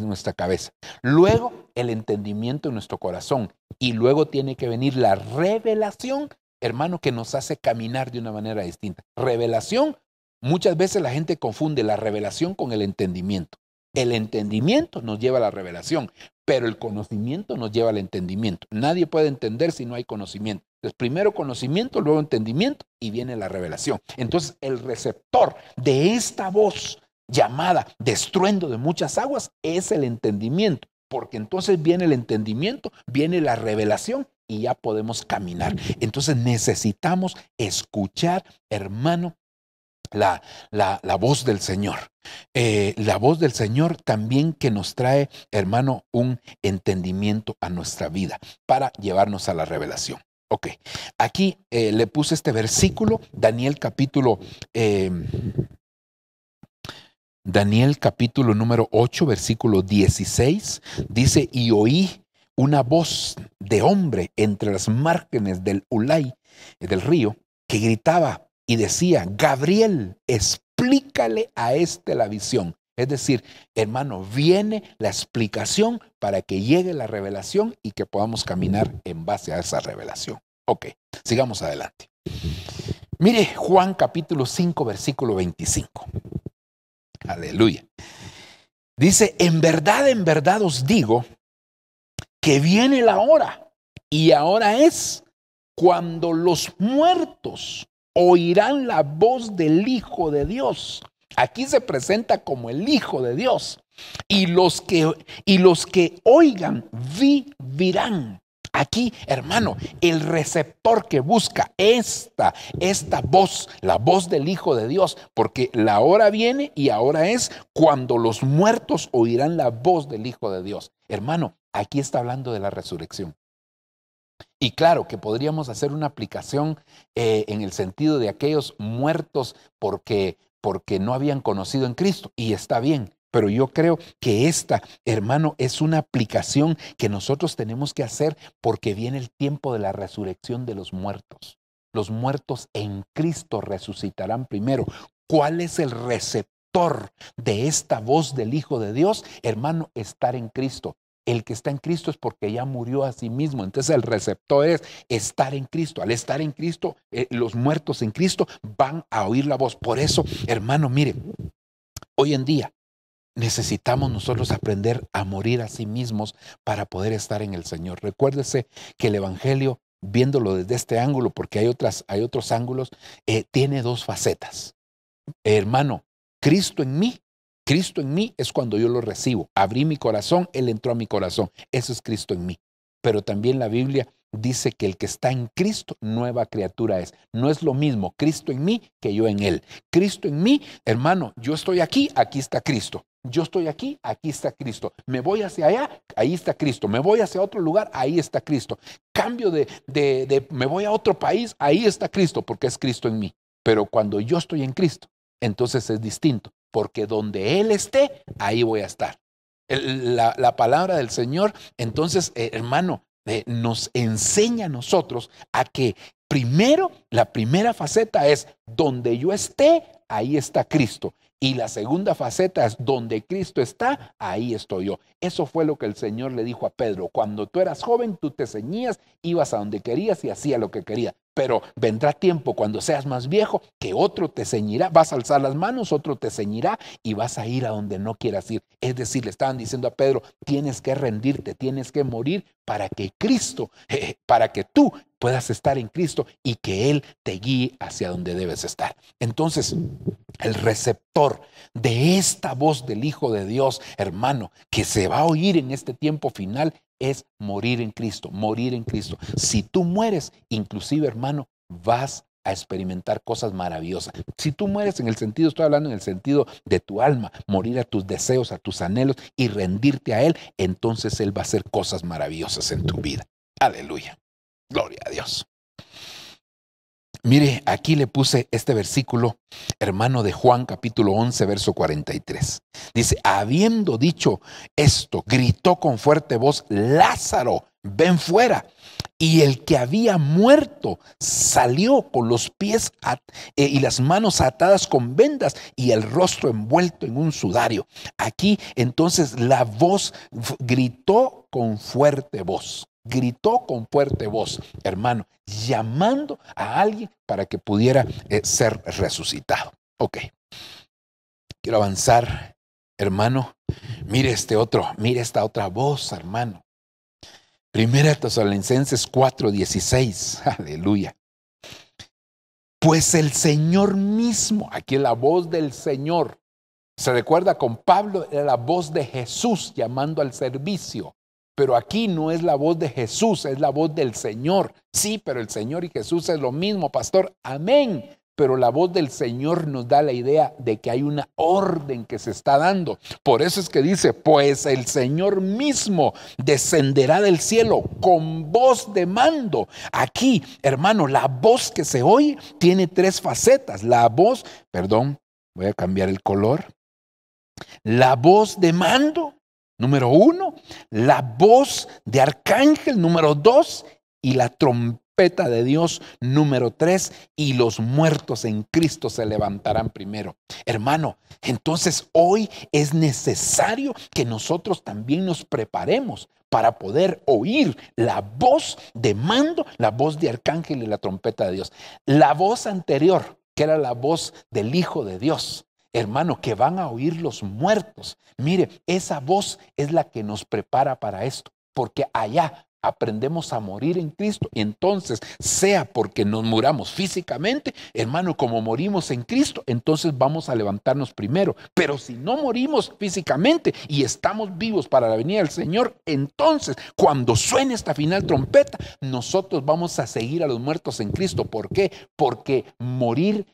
nuestra cabeza. Luego, el entendimiento en nuestro corazón. Y luego tiene que venir la revelación, hermano, que nos hace caminar de una manera distinta. Revelación, muchas veces la gente confunde la revelación con el entendimiento. El entendimiento nos lleva a la revelación, pero el conocimiento nos lleva al entendimiento. Nadie puede entender si no hay conocimiento. Entonces, primero conocimiento, luego entendimiento y viene la revelación. Entonces, el receptor de esta voz llamada de estruendo de muchas aguas es el entendimiento, porque entonces viene el entendimiento, viene la revelación y ya podemos caminar. Entonces, necesitamos escuchar, hermano, la voz del Señor. La voz del Señor también que nos trae, hermano, un entendimiento a nuestra vida para llevarnos a la revelación. Ok, aquí le puse este versículo, Daniel capítulo número 8, versículo 16, dice: y oí una voz de hombre entre las márgenes del Ulai, del río, que gritaba y decía: Gabriel, explícale a la visión. Es decir, hermano, viene la explicación para que llegue la revelación y que podamos caminar en base a esa revelación. Ok, sigamos adelante. Mire Juan capítulo 5, versículo 25. Aleluya. Dice: en verdad os digo que viene la hora, y ahora es, cuando los muertos oirán la voz del Hijo de Dios. Aquí se presenta como el Hijo de Dios. Y los que oigan vivirán. Aquí, hermano, el receptor que busca esta voz, la voz del Hijo de Dios, porque la hora viene y ahora es cuando los muertos oirán la voz del Hijo de Dios. Hermano, aquí está hablando de la resurrección. Y claro que podríamos hacer una aplicación en el sentido de aquellos muertos porque no habían conocido en Cristo, y está bien. Pero yo creo que esta, hermano, es una aplicación que nosotros tenemos que hacer porque viene el tiempo de la resurrección de los muertos. Los muertos en Cristo resucitarán primero. ¿Cuál es el receptor de esta voz del Hijo de Dios? Hermano, estar en Cristo. El que está en Cristo es porque ya murió a sí mismo. Entonces el receptor es estar en Cristo. Al estar en Cristo, los muertos en Cristo van a oír la voz. Por eso, hermano, mire, hoy en día necesitamos nosotros aprender a morir a sí mismos para poder estar en el Señor. Recuérdese que el Evangelio, viéndolo desde este ángulo, porque hay otros ángulos, tiene 2 facetas. Hermano, Cristo en mí es cuando yo lo recibo. Abrí mi corazón, Él entró a mi corazón. Eso es Cristo en mí. Pero también la Biblia dice que el que está en Cristo, nueva criatura es. No es lo mismo Cristo en mí que yo en Él. Cristo en mí, hermano, yo estoy aquí está Cristo. Yo estoy aquí está Cristo. Me voy hacia allá, ahí está Cristo. Me voy hacia otro lugar, ahí está Cristo. Cambio me voy a otro país, ahí está Cristo, porque es Cristo en mí. Pero cuando yo estoy en Cristo, entonces es distinto, porque donde Él esté, ahí voy a estar. La palabra del Señor, entonces, hermano, nos enseña a nosotros a que primero, la primera faceta es donde yo esté, ahí está Cristo. Y la segunda faceta es donde Cristo está, ahí estoy yo. Eso fue lo que el Señor le dijo a Pedro. Cuando tú eras joven, tú te ceñías, ibas a donde querías y hacías lo que querías. Pero vendrá tiempo cuando seas más viejo que otro te ceñirá. Vas a alzar las manos, otro te ceñirá y vas a ir a donde no quieras ir. Es decir, le estaban diciendo a Pedro, tienes que rendirte, tienes que morir para que Cristo, para que tú puedas estar en Cristo y que Él te guíe hacia donde debes estar. Entonces, el receptor de esta voz del Hijo de Dios, hermano, que se va a oír en este tiempo final, es morir en Cristo, morir en Cristo. Si tú mueres, inclusive, hermano, vas a experimentar cosas maravillosas. Si tú mueres en el sentido, estoy hablando en el sentido de tu alma, morir a tus deseos, a tus anhelos y rendirte a Él, entonces Él va a hacer cosas maravillosas en tu vida. Aleluya. Gloria a Dios. Mire, aquí le puse este versículo, hermano, de Juan capítulo 11, verso 43. Dice, habiendo dicho esto, gritó con fuerte voz, Lázaro, ven fuera. Y el que había muerto salió con los pies y las manos atadas con vendas y el rostro envuelto en un sudario. Aquí entonces la voz gritó con fuerte voz. Gritó con fuerte voz, hermano, llamando a alguien para que pudiera ser resucitado. Ok, quiero avanzar, hermano. Mire esta otra voz, hermano. Primera Tesalonicenses 4:16, aleluya. Pues el Señor mismo, aquí la voz del Señor. Se recuerda con Pablo, era la voz de Jesús llamando al servicio. Pero aquí no es la voz de Jesús, es la voz del Señor. Sí, pero el Señor y Jesús es lo mismo, pastor. Amén. Pero la voz del Señor nos da la idea de que hay una orden que se está dando. Por eso es que dice, pues el Señor mismo descenderá del cielo con voz de mando. Aquí, hermano, la voz que se oye tiene tres facetas. La voz, perdón, voy a cambiar el color. La voz de mando. Número 1, la voz de arcángel, número 2, y la trompeta de Dios, número 3, y los muertos en Cristo se levantarán primero. Hermano, entonces hoy es necesario que nosotros también nos preparemos para poder oír la voz de mando, la voz de arcángel y la trompeta de Dios. La voz anterior, que era la voz del Hijo de Dios, hermano, que van a oír los muertos. Mire, esa voz es la que nos prepara para esto, porque allá aprendemos a morir en Cristo. Y entonces, sea porque nos muramos físicamente, hermano, como morimos en Cristo, entonces vamos a levantarnos primero. Pero si no morimos físicamente y estamos vivos para la venida del Señor, entonces, cuando suene esta final trompeta, nosotros vamos a seguir a los muertos en Cristo. ¿Por qué? Porque morir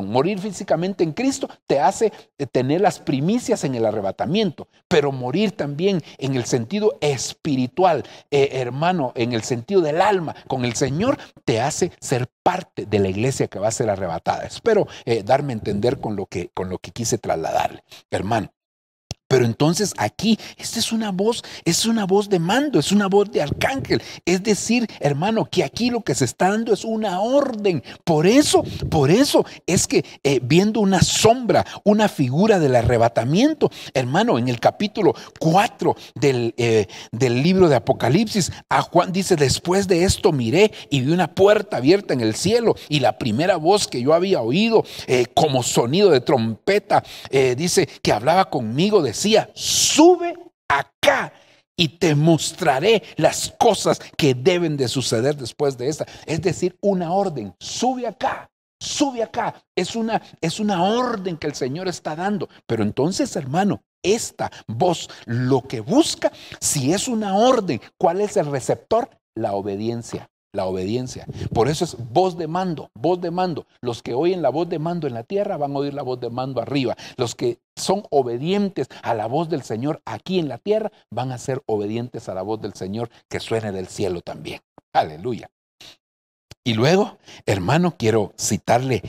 morir físicamente en Cristo te hace tener las primicias en el arrebatamiento, pero morir también en el sentido espiritual, hermano, en el sentido del alma con el Señor, te hace ser parte de la iglesia que va a ser arrebatada. Espero darme a entender con lo que quise trasladarle, hermano. Pero entonces aquí, esta es una voz de mando, es una voz de arcángel. Es decir, hermano, que aquí lo que se está dando es una orden. Por eso es que viendo una sombra, una figura del arrebatamiento, hermano, en el capítulo 4 del libro de Apocalipsis, a Juan dice, después de esto miré y vi una puerta abierta en el cielo y la primera voz que yo había oído como sonido de trompeta, dice que hablaba conmigo, decía, sube acá y te mostraré las cosas que deben de suceder después de esta. Es decir, una orden, sube acá. Sube acá, es una orden que el Señor está dando. Pero entonces, hermano, esta voz lo que busca, si es una orden, ¿cuál es el receptor? La obediencia. La obediencia. Por eso es voz de mando, voz de mando. Los que oyen la voz de mando en la tierra van a oír la voz de mando arriba. Los que son obedientes a la voz del Señor aquí en la tierra van a ser obedientes a la voz del Señor que suene del cielo también. Aleluya. Y luego, hermano, quiero citarle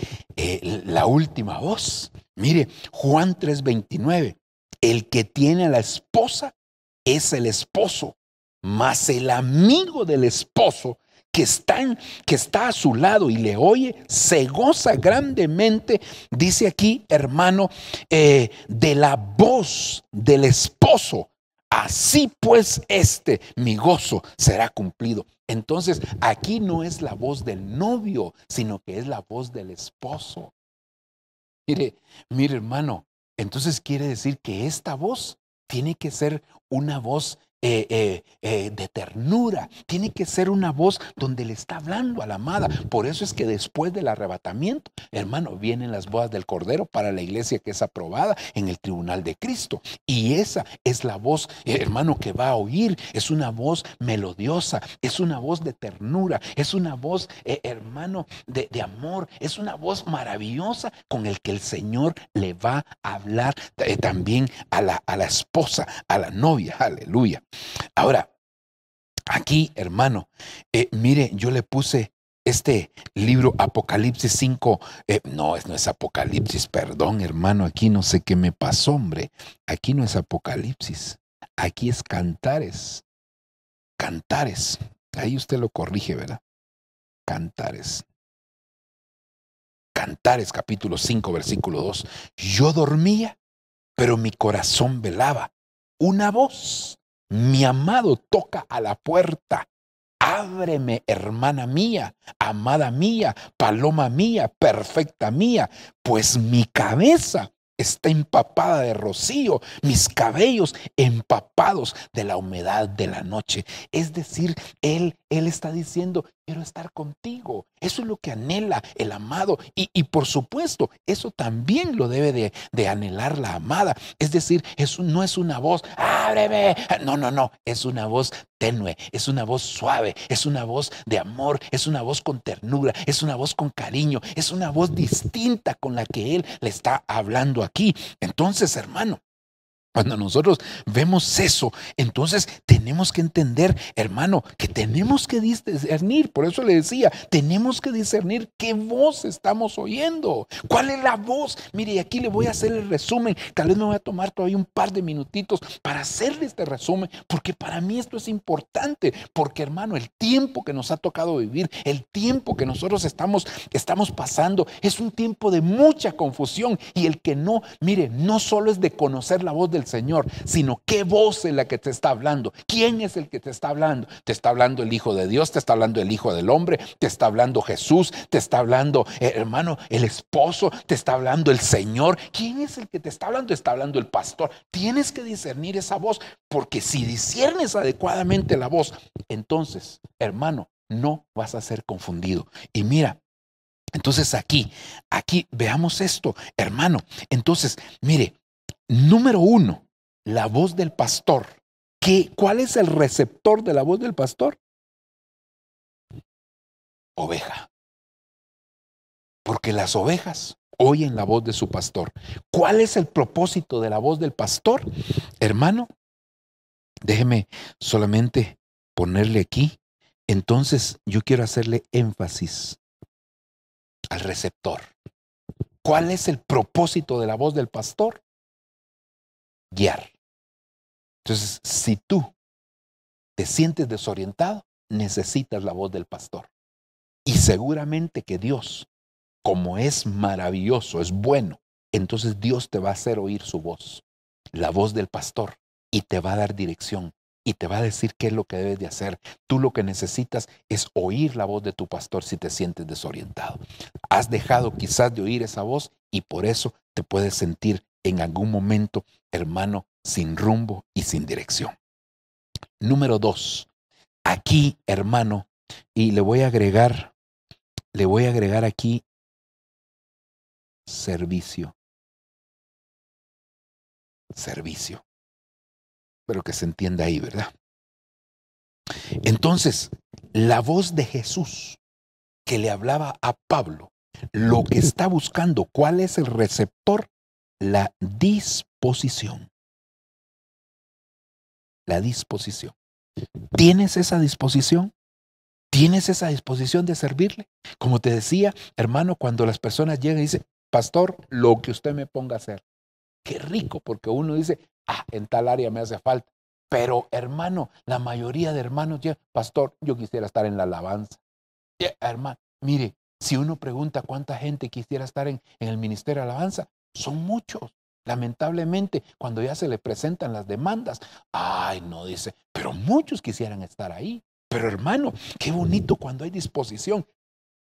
la última voz. Mire, Juan 3:29. El que tiene a la esposa es el esposo, mas el amigo del esposo que está a su lado y le oye, se goza grandemente, dice aquí, hermano, de la voz del esposo. Así pues, mi gozo será cumplido. Entonces, aquí no es la voz del novio, sino que es la voz del esposo. Mire, hermano, entonces quiere decir que esta voz tiene que ser una voz de ternura, tiene que ser una voz donde le está hablando a la amada. Por eso es que después del arrebatamiento, hermano, vienen las bodas del Cordero para la iglesia que es aprobada en el tribunal de Cristo. Y esa es la voz, hermano, que va a oír. Es una voz melodiosa, es una voz de ternura, es una voz, hermano, de amor, es una voz maravillosa con el que el Señor le va a hablar también a la esposa, a la novia. Aleluya. Ahora, aquí, hermano, mire, yo le puse este libro Apocalipsis 5, no es Apocalipsis, perdón, hermano, aquí no sé qué me pasó, hombre. Aquí no es Apocalipsis, aquí es Cantares. Cantares, ahí usted lo corrige, ¿verdad? Cantares. Cantares, capítulo 5, versículo 2. Yo dormía, pero mi corazón velaba. Una voz. Mi amado toca a la puerta. Ábreme, hermana mía, amada mía, paloma mía, perfecta mía, pues mi cabeza está empapada de rocío, mis cabellos empapados de la humedad de la noche. Es decir, él está diciendo, quiero estar contigo. Eso es lo que anhela el amado. Y por supuesto, eso también lo debe de anhelar la amada. Es decir, eso no es una voz, ábreme. No, es una voz tenue, es una voz suave, es una voz de amor, es una voz con ternura, es una voz con cariño, es una voz distinta con la que él le está hablando aquí. Entonces, hermano, cuando nosotros vemos eso, entonces tenemos que entender, hermano, que tenemos que discernir. Por eso le decía, tenemos que discernir qué voz estamos oyendo. ¿Cuál es la voz? Mire, aquí le voy a hacer el resumen. Tal vez me voy a tomar todavía un par de minutitos para hacerle este resumen, porque para mí esto es importante. Porque, hermano, el tiempo que nos ha tocado vivir, el tiempo que nosotros estamos pasando, es un tiempo de mucha confusión. Y el que no, mire, no solo es de conocer la voz del Señor, sino qué voz es la que te está hablando. ¿Quién es el que te está hablando? Te está hablando el Hijo de Dios, te está hablando el Hijo del Hombre, te está hablando Jesús, te está hablando, hermano, el esposo, te está hablando el Señor. ¿Quién es el que te está hablando? Te está hablando el pastor. Tienes que discernir esa voz, porque si discernes adecuadamente la voz, entonces, hermano, no vas a ser confundido. Y mira, entonces aquí veamos esto, hermano. Entonces, mire, número 1, la voz del pastor. ¿Cuál es el receptor de la voz del pastor? Oveja. Porque las ovejas oyen la voz de su pastor. ¿Cuál es el propósito de la voz del pastor? Hermano, déjeme solamente ponerle aquí. Entonces, yo quiero hacerle énfasis al receptor. ¿Cuál es el propósito de la voz del pastor? Guiar. Entonces, si tú te sientes desorientado, necesitas la voz del pastor. Y seguramente que Dios, como es maravilloso, es bueno, entonces Dios te va a hacer oír su voz, la voz del pastor, y te va a dar dirección y te va a decir qué es lo que debes de hacer. Tú lo que necesitas es oír la voz de tu pastor si te sientes desorientado. Has dejado quizás de oír esa voz y por eso te puedes sentir en algún momento, hermano, sin rumbo y sin dirección. Número 2, aquí, hermano, y le voy a agregar aquí servicio. Servicio. Pero que se entienda ahí, ¿verdad? Entonces, la voz de Jesús que le hablaba a Pablo, lo que está buscando, ¿cuál es el receptor? La disposición. La disposición. ¿Tienes esa disposición? ¿Tienes esa disposición de servirle? Como te decía, hermano, cuando las personas llegan y dicen, pastor, lo que usted me ponga a hacer. Qué rico, porque uno dice, en tal área me hace falta. Pero hermano, la mayoría de hermanos llegan, pastor, yo quisiera estar en la alabanza. Hermano, mire, si uno pregunta cuánta gente quisiera estar en el ministerio de alabanza, son muchos. Lamentablemente, cuando ya se le presentan las demandas, no dice, pero muchos quisieran estar ahí. Pero hermano, qué bonito cuando hay disposición.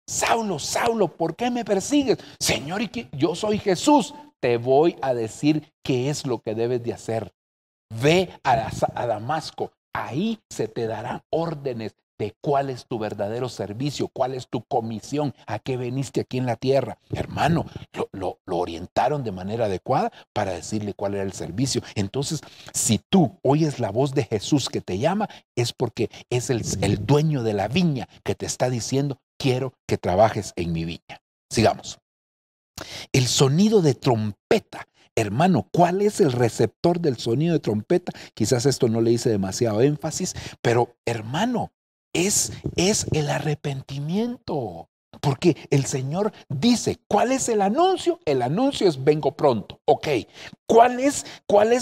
Saulo, Saulo, ¿por qué me persigues? Señor, yo soy Jesús. Te voy a decir qué es lo que debes de hacer. Ve a Damasco. Ahí se te darán órdenes de cuál es tu verdadero servicio, cuál es tu comisión, a qué veniste aquí en la tierra. Hermano, lo orientaron de manera adecuada para decirle cuál era el servicio. Entonces, si tú oyes la voz de Jesús que te llama, es porque es el dueño de la viña que te está diciendo, quiero que trabajes en mi viña. Sigamos. El sonido de trompeta. Hermano, ¿cuál es el receptor del sonido de trompeta? Quizás esto no le hice demasiado énfasis, pero hermano, es el arrepentimiento. Porque el Señor dice, ¿cuál es el anuncio? El anuncio es vengo pronto. Ok, ¿cuál es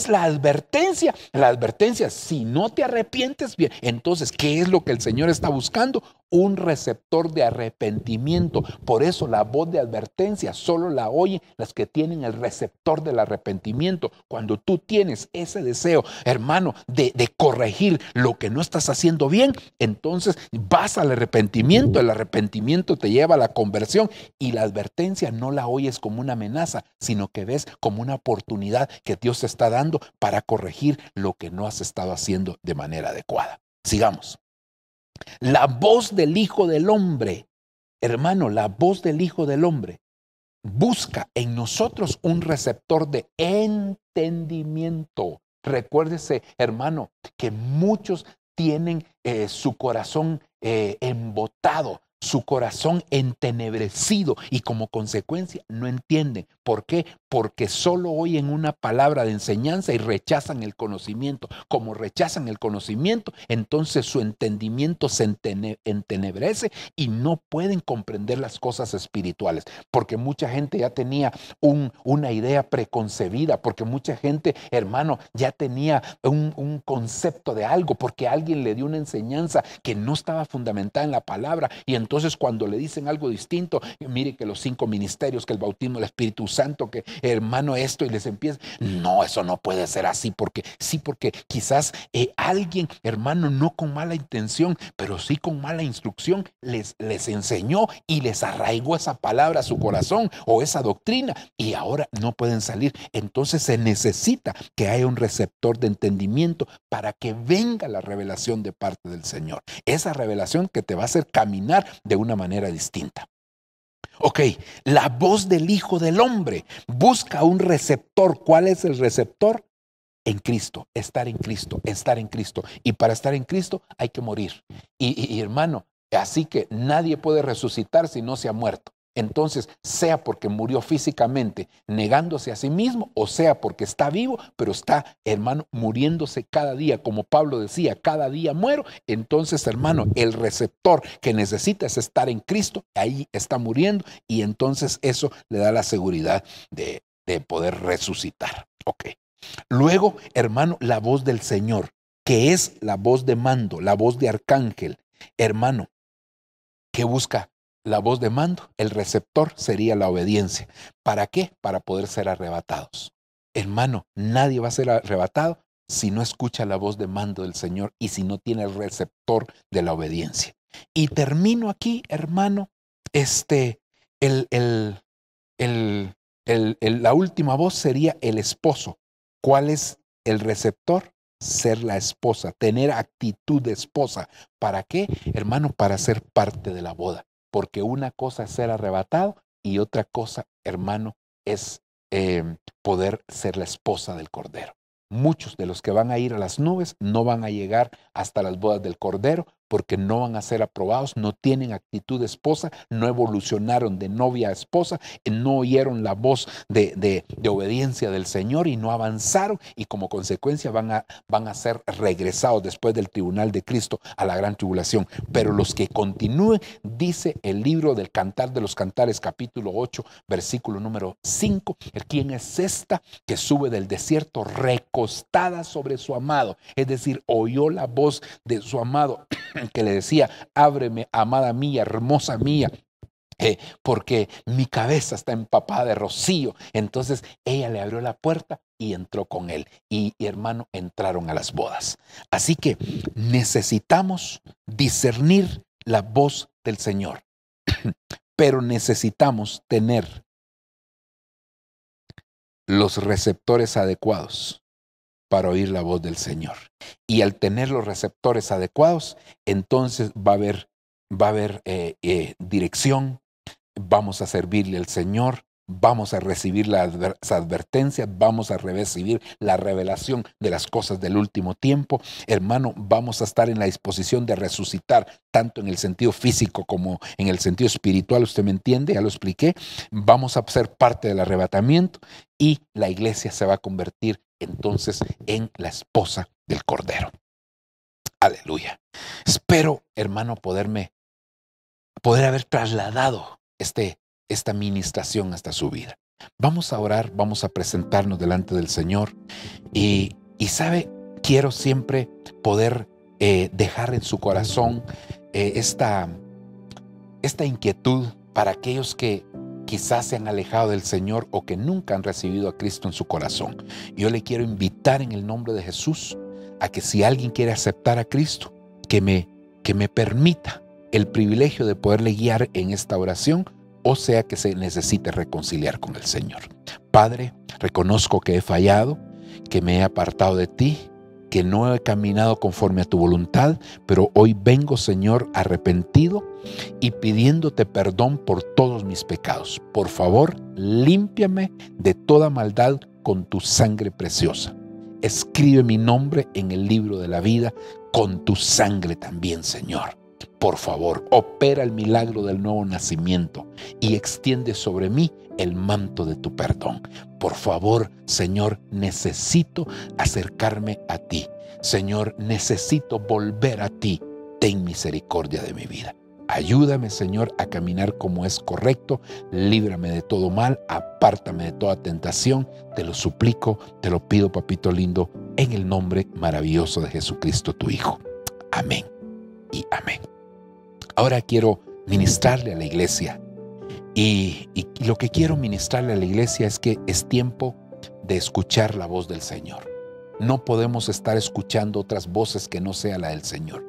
la advertencia? La advertencia, si no te arrepientes bien, entonces, ¿qué es lo que el Señor está buscando? Un receptor de arrepentimiento. Por eso la voz de advertencia solo la oyen las que tienen el receptor del arrepentimiento. Cuando tú tienes ese deseo, hermano, de corregir lo que no estás haciendo bien, entonces vas al arrepentimiento. El arrepentimiento te lleva a la conversión y la advertencia no la oyes como una amenaza, sino que ves como una oportunidad que Dios te está dando para corregir lo que no has estado haciendo de manera adecuada. Sigamos. La voz del Hijo del Hombre, hermano, la voz del Hijo del Hombre busca en nosotros un receptor de entendimiento. Recuérdese, hermano, que muchos tienen su corazón embotado, su corazón entenebrecido y como consecuencia no entienden. ¿Por qué? Porque solo oyen una palabra de enseñanza y rechazan el conocimiento. Como rechazan el conocimiento, entonces su entendimiento se entenebrece y no pueden comprender las cosas espirituales. Porque mucha gente ya tenía una idea preconcebida, porque mucha gente, hermano, ya tenía un concepto de algo, porque alguien le dio una enseñanza que no estaba fundamentada en la palabra y entonces cuando le dicen algo distinto, mire que los 5 ministerios, que el bautismo del Espíritu Santo, que hermano esto y les empieza, no, eso no puede ser así, porque quizás alguien, hermano, no con mala intención, pero sí con mala instrucción, les enseñó y les arraigó esa palabra a su corazón o esa doctrina y ahora no pueden salir. Entonces se necesita que haya un receptor de entendimiento para que venga la revelación de parte del Señor. Esa revelación que te va a hacer caminar de una manera distinta. Ok, la voz del Hijo del Hombre busca un receptor. ¿Cuál es el receptor? En Cristo, estar en Cristo, estar en Cristo. Y para estar en Cristo hay que morir. Y hermano, así que nadie puede resucitar si no se ha muerto. Entonces, sea porque murió físicamente negándose a sí mismo, o sea porque está vivo, pero está, hermano, muriéndose cada día. Como Pablo decía, cada día muero. Entonces, hermano, el receptor que necesita es estar en Cristo, ahí está muriendo y entonces eso le da la seguridad de poder resucitar. Ok. Luego, hermano, la voz del Señor, que es la voz de mando, la voz de arcángel. Hermano, ¿qué busca? La voz de mando, el receptor sería la obediencia. ¿Para qué? Para poder ser arrebatados. Hermano, nadie va a ser arrebatado si no escucha la voz de mando del Señor y si no tiene el receptor de la obediencia. Y termino aquí, hermano, la última voz sería el esposo. ¿Cuál es el receptor? Ser la esposa, tener actitud de esposa. ¿Para qué? Hermano, para ser parte de la boda. Porque una cosa es ser arrebatado y otra cosa, hermano, es poder ser la esposa del Cordero. Muchos de los que van a ir a las nubes no van a llegar hasta las bodas del Cordero porque no van a ser aprobados, no tienen actitud de esposa, no evolucionaron de novia a esposa, no oyeron la voz de obediencia del Señor y no avanzaron, y como consecuencia van a ser regresados después del tribunal de Cristo a la gran tribulación. Pero los que continúen, dice el libro del Cantar de los Cantares, capítulo 8, versículo número 5, ¿quién es esta que sube del desierto recostada sobre su amado? Es decir, oyó la voz de su amado que le decía: ábreme, amada mía, hermosa mía, porque mi cabeza está empapada de rocío. Entonces ella le abrió la puerta y entró con él, y hermano, entraron a las bodas. Así que necesitamos discernir la voz del Señor, pero necesitamos tener los receptores adecuados para oír la voz del Señor. Y al tener los receptores adecuados, entonces va a haber dirección, vamos a servirle al Señor, vamos a recibir las advertencias, vamos a recibir la revelación de las cosas del último tiempo. Hermano, vamos a estar en la disposición de resucitar, tanto en el sentido físico como en el sentido espiritual. ¿Usted me entiende? Ya lo expliqué. Vamos a ser parte del arrebatamiento y la iglesia se va a convertir entonces en la esposa del Cordero. Aleluya. Espero, hermano, poder haber trasladado esta ministración hasta su vida. Vamos a orar, vamos a presentarnos delante del Señor y sabe, quiero siempre poder dejar en su corazón esta inquietud para aquellos que quizás se han alejado del Señor o que nunca han recibido a Cristo en su corazón. Yo le quiero invitar en el nombre de Jesús a que si alguien quiere aceptar a Cristo, que me permita el privilegio de poderle guiar en esta oración, o sea que se necesite reconciliar con el Señor. Padre, reconozco que he fallado, que me he apartado de ti, que no he caminado conforme a tu voluntad, pero hoy vengo, Señor, arrepentido y pidiéndote perdón por todos mis pecados. Por favor, límpiame de toda maldad con tu sangre preciosa. Escribe mi nombre en el libro de la vida con tu sangre también, Señor. Por favor, opera el milagro del nuevo nacimiento y extiende sobre mí el manto de tu perdón. Por favor, Señor, necesito acercarme a ti. Señor, necesito volver a ti. Ten misericordia de mi vida. Ayúdame, Señor, a caminar como es correcto. Líbrame de todo mal. Apártame de toda tentación. Te lo suplico, te lo pido, papito lindo, en el nombre maravilloso de Jesucristo, tu Hijo. Amén y amén. Ahora quiero ministrarle a la iglesia. Y lo que quiero ministrarle a la iglesia es que es tiempo de escuchar la voz del Señor. No podemos estar escuchando otras voces que no sea la del Señor.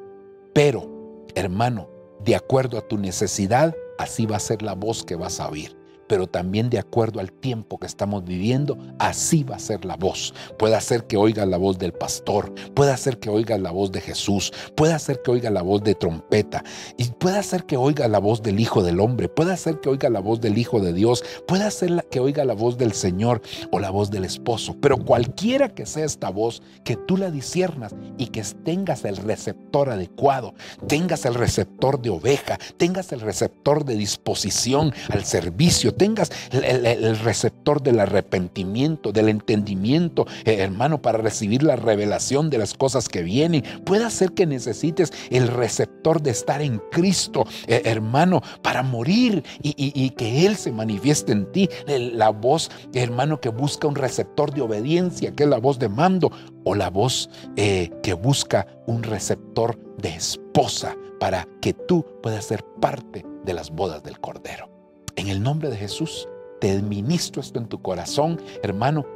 Pero, hermano, de acuerdo a tu necesidad, así va a ser la voz que vas a oír. Pero también de acuerdo al tiempo que estamos viviendo, así va a ser la voz. Puede ser que oigas la voz del pastor, puede ser que oigas la voz de Jesús, puede ser que oigas la voz de trompeta, y puede ser que oigas la voz del Hijo del Hombre, puede ser que oigas la voz del Hijo de Dios, puede ser que oiga la voz del Señor o la voz del esposo. Pero cualquiera que sea esta voz, que tú la disciernas y que tengas el receptor adecuado, tengas el receptor de oveja, tengas el receptor de disposición al servicio, tengas el receptor del arrepentimiento, del entendimiento, hermano, para recibir la revelación de las cosas que vienen. Puede ser que necesites el receptor de estar en Cristo, hermano, para morir y que Él se manifieste en ti. La voz, hermano, que busca un receptor de obediencia, que es la voz de mando, o la voz que busca un receptor de esposa para que tú puedas ser parte de las bodas del Cordero. En el nombre de Jesús, te ministro esto en tu corazón, hermano,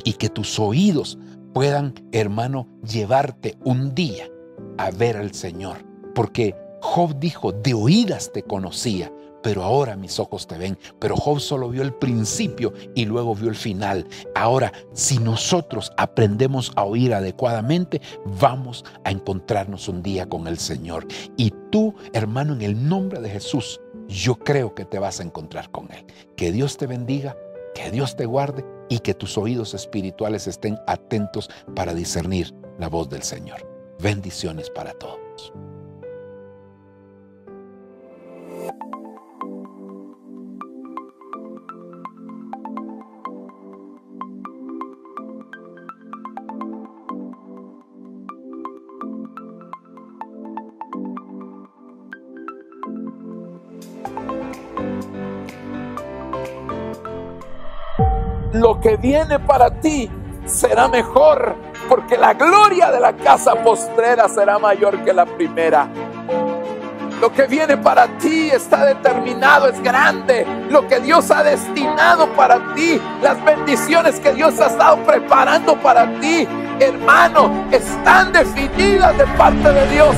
y que tus oídos puedan, hermano, llevarte un día a ver al Señor. Porque Job dijo, de oídas te conocía, pero ahora mis ojos te ven. Pero Job solo vio el principio y luego vio el final. Ahora, si nosotros aprendemos a oír adecuadamente, vamos a encontrarnos un día con el Señor. Y tú, hermano, en el nombre de Jesús, yo creo que te vas a encontrar con Él. Que Dios te bendiga, que Dios te guarde y que tus oídos espirituales estén atentos para discernir la voz del Señor. Bendiciones para todos. lo que viene para ti será mejor, porque la gloria de la casa postrera será mayor que la primera. Lo que viene para ti está determinado, es grande. Lo que Dios ha destinado para ti, las bendiciones que Dios ha estado preparando para ti, hermano, están definidas de parte de Dios.